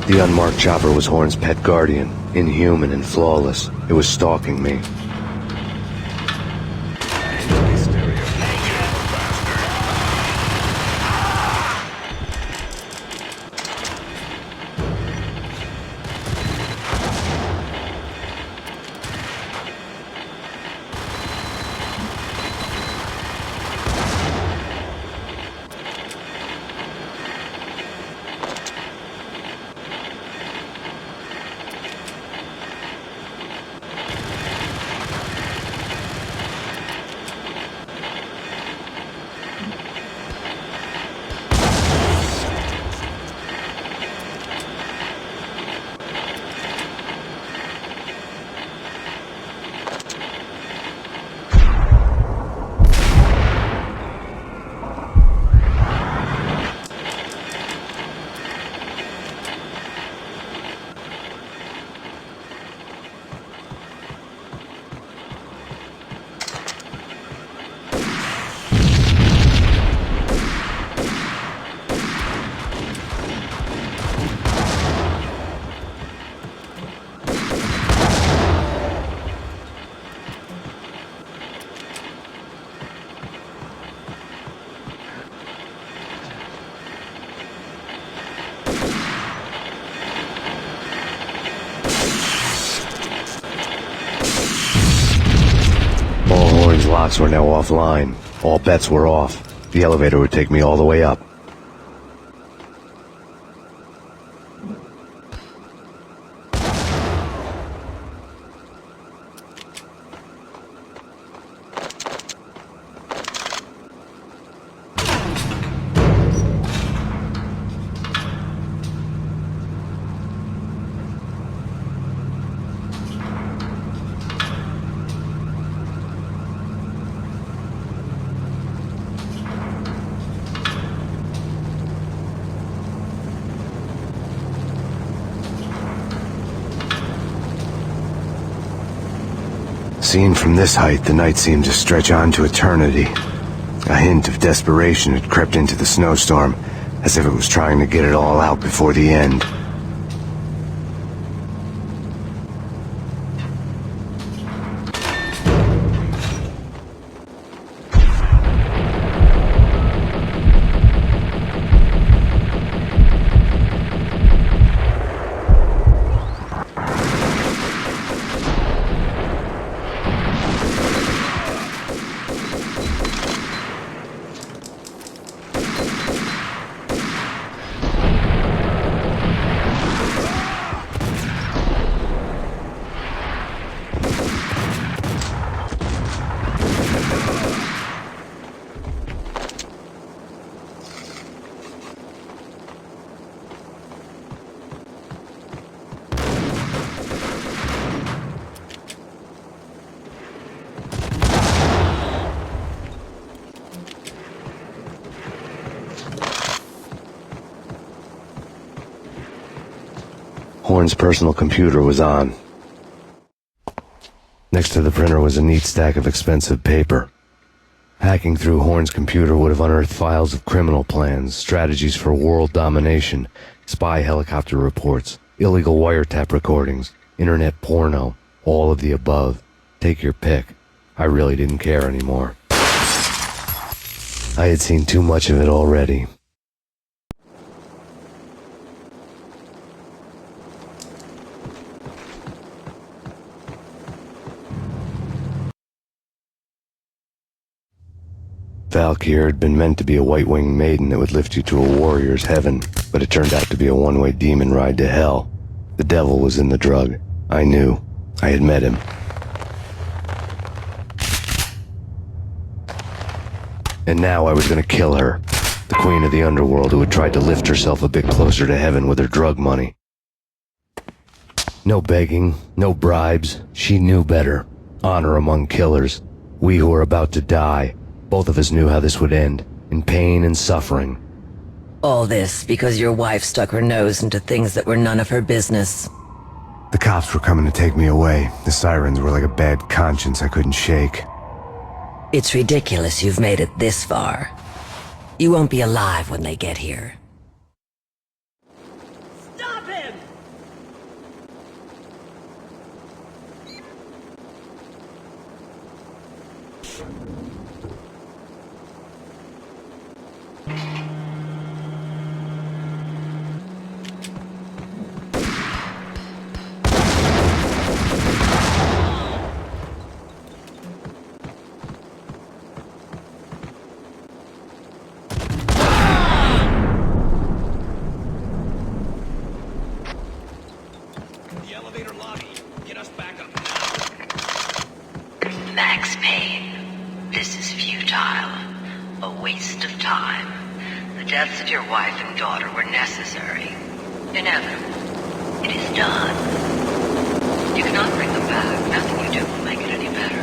The unmarked chopper was Horn's pet guardian, inhuman and flawless. It was stalking me. Horn's locks were now offline. All bets were off. The elevator would take me all the way up. Seen from this height, the night seemed to stretch on to eternity. A hint of desperation had crept into the snowstorm, as if it was trying to get it all out before the end. Horn's personal computer was on. Next to the printer was a neat stack of expensive paper. Hacking through Horn's computer would have unearthed files of criminal plans, strategies for world domination, spy helicopter reports, illegal wiretap recordings, internet porno, all of the above. Take your pick. I really didn't care anymore. I had seen too much of it already. Valkyr had been meant to be a white-winged maiden that would lift you to a warrior's heaven, but it turned out to be a one-way demon ride to hell. The devil was in the drug. I knew. I had met him. And now I was gonna kill her. The queen of the underworld who had tried to lift herself a bit closer to heaven with her drug money. No begging, no bribes. She knew better. Honor among killers. We who were about to die. Both of us knew how this would end, in pain and suffering. All this because your wife stuck her nose into things that were none of her business. The cops were coming to take me away. The sirens were like a bad conscience I couldn't shake. It's ridiculous you've made it this far. You won't be alive when they get here. Stop him! Max Payne, this is futile. A waste of time. The deaths of your wife and daughter were necessary. Inevitable. It is done. You cannot bring them back. Nothing you do will make it any better.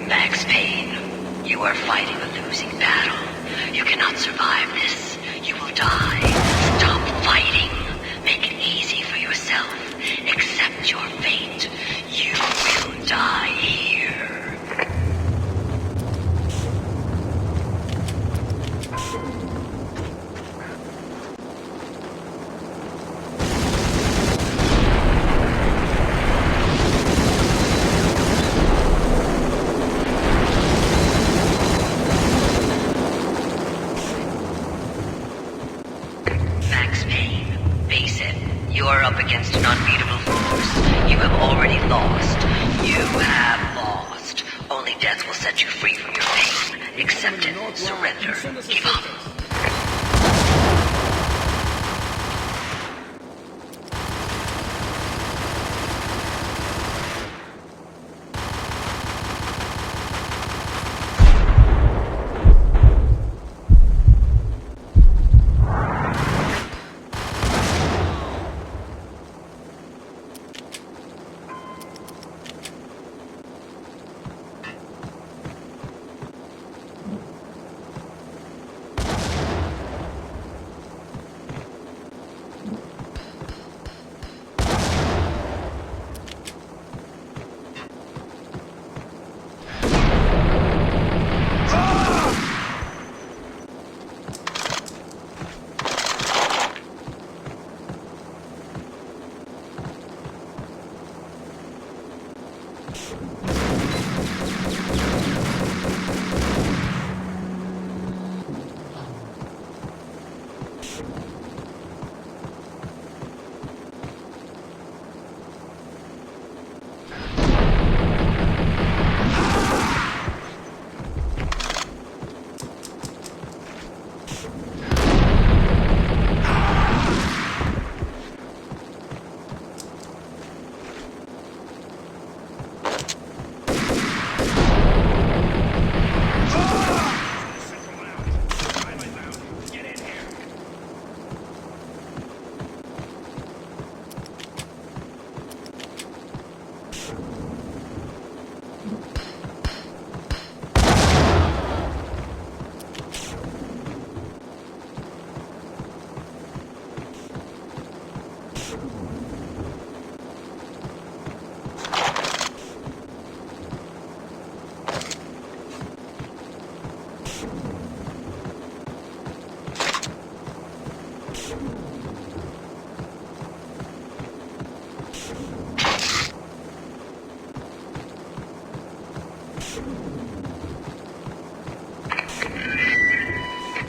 Max Payne, you are fighting a losing battle. You cannot survive this. You will die. Stop fighting. Make it easy for yourself. Accept your fate. You will die here. Max Payne, face it. You are up against an unbeatable force. You have already lost. You have lost. Only death will set you free from your pain. Accept it. Surrender. Give up.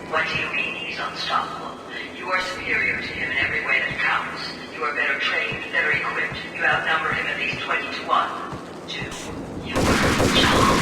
What do you mean he's unstoppable? You are superior to him in every way that counts. You are better trained, better equipped. You outnumber him at least 20 to 1. 2. You are job.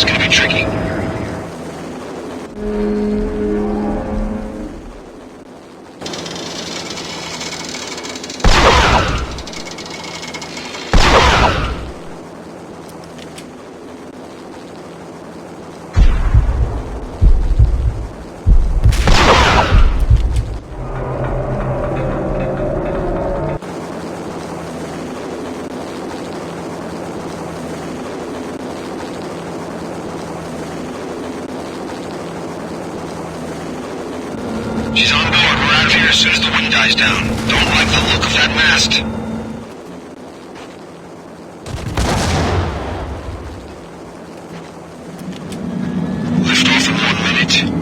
It's gonna be tricky. She's on board. We're out of here as soon as the wind dies down. Don't like the look of that mast. Lift off in 1 minute.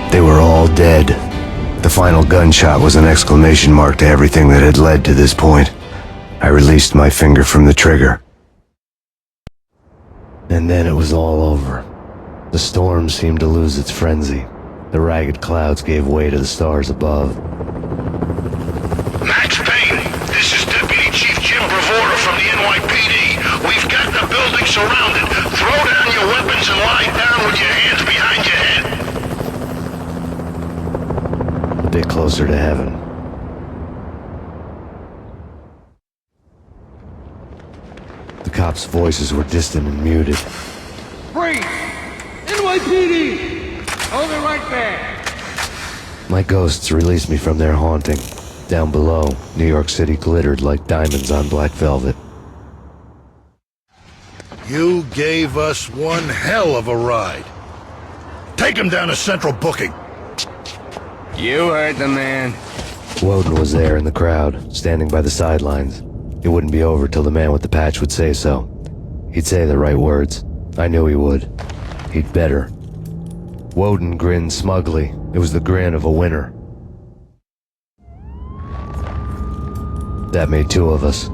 They were all dead. The final gunshot was an exclamation mark to everything that had led to this point. I released my finger from the trigger. And then it was all over. The storm seemed to lose its frenzy. The ragged clouds gave way to the stars above. Max Payne, this is Deputy Chief Jim Bravura from the NYPD. We've got the building surrounded. Throw down your weapons and lie down with your hands behind your head. A bit closer to heaven. The cops' voices were distant and muted. Freeze! NYPD! Hold it right there! My ghosts released me from their haunting. Down below, New York City glittered like diamonds on black velvet. You gave us one hell of a ride. Take him down to Central Booking. You heard the man. Woden was there in the crowd, standing by the sidelines. It wouldn't be over till the man with the patch would say so. He'd say the right words. I knew he would. He'd better. Woden grinned smugly. It was the grin of a winner. That made two of us.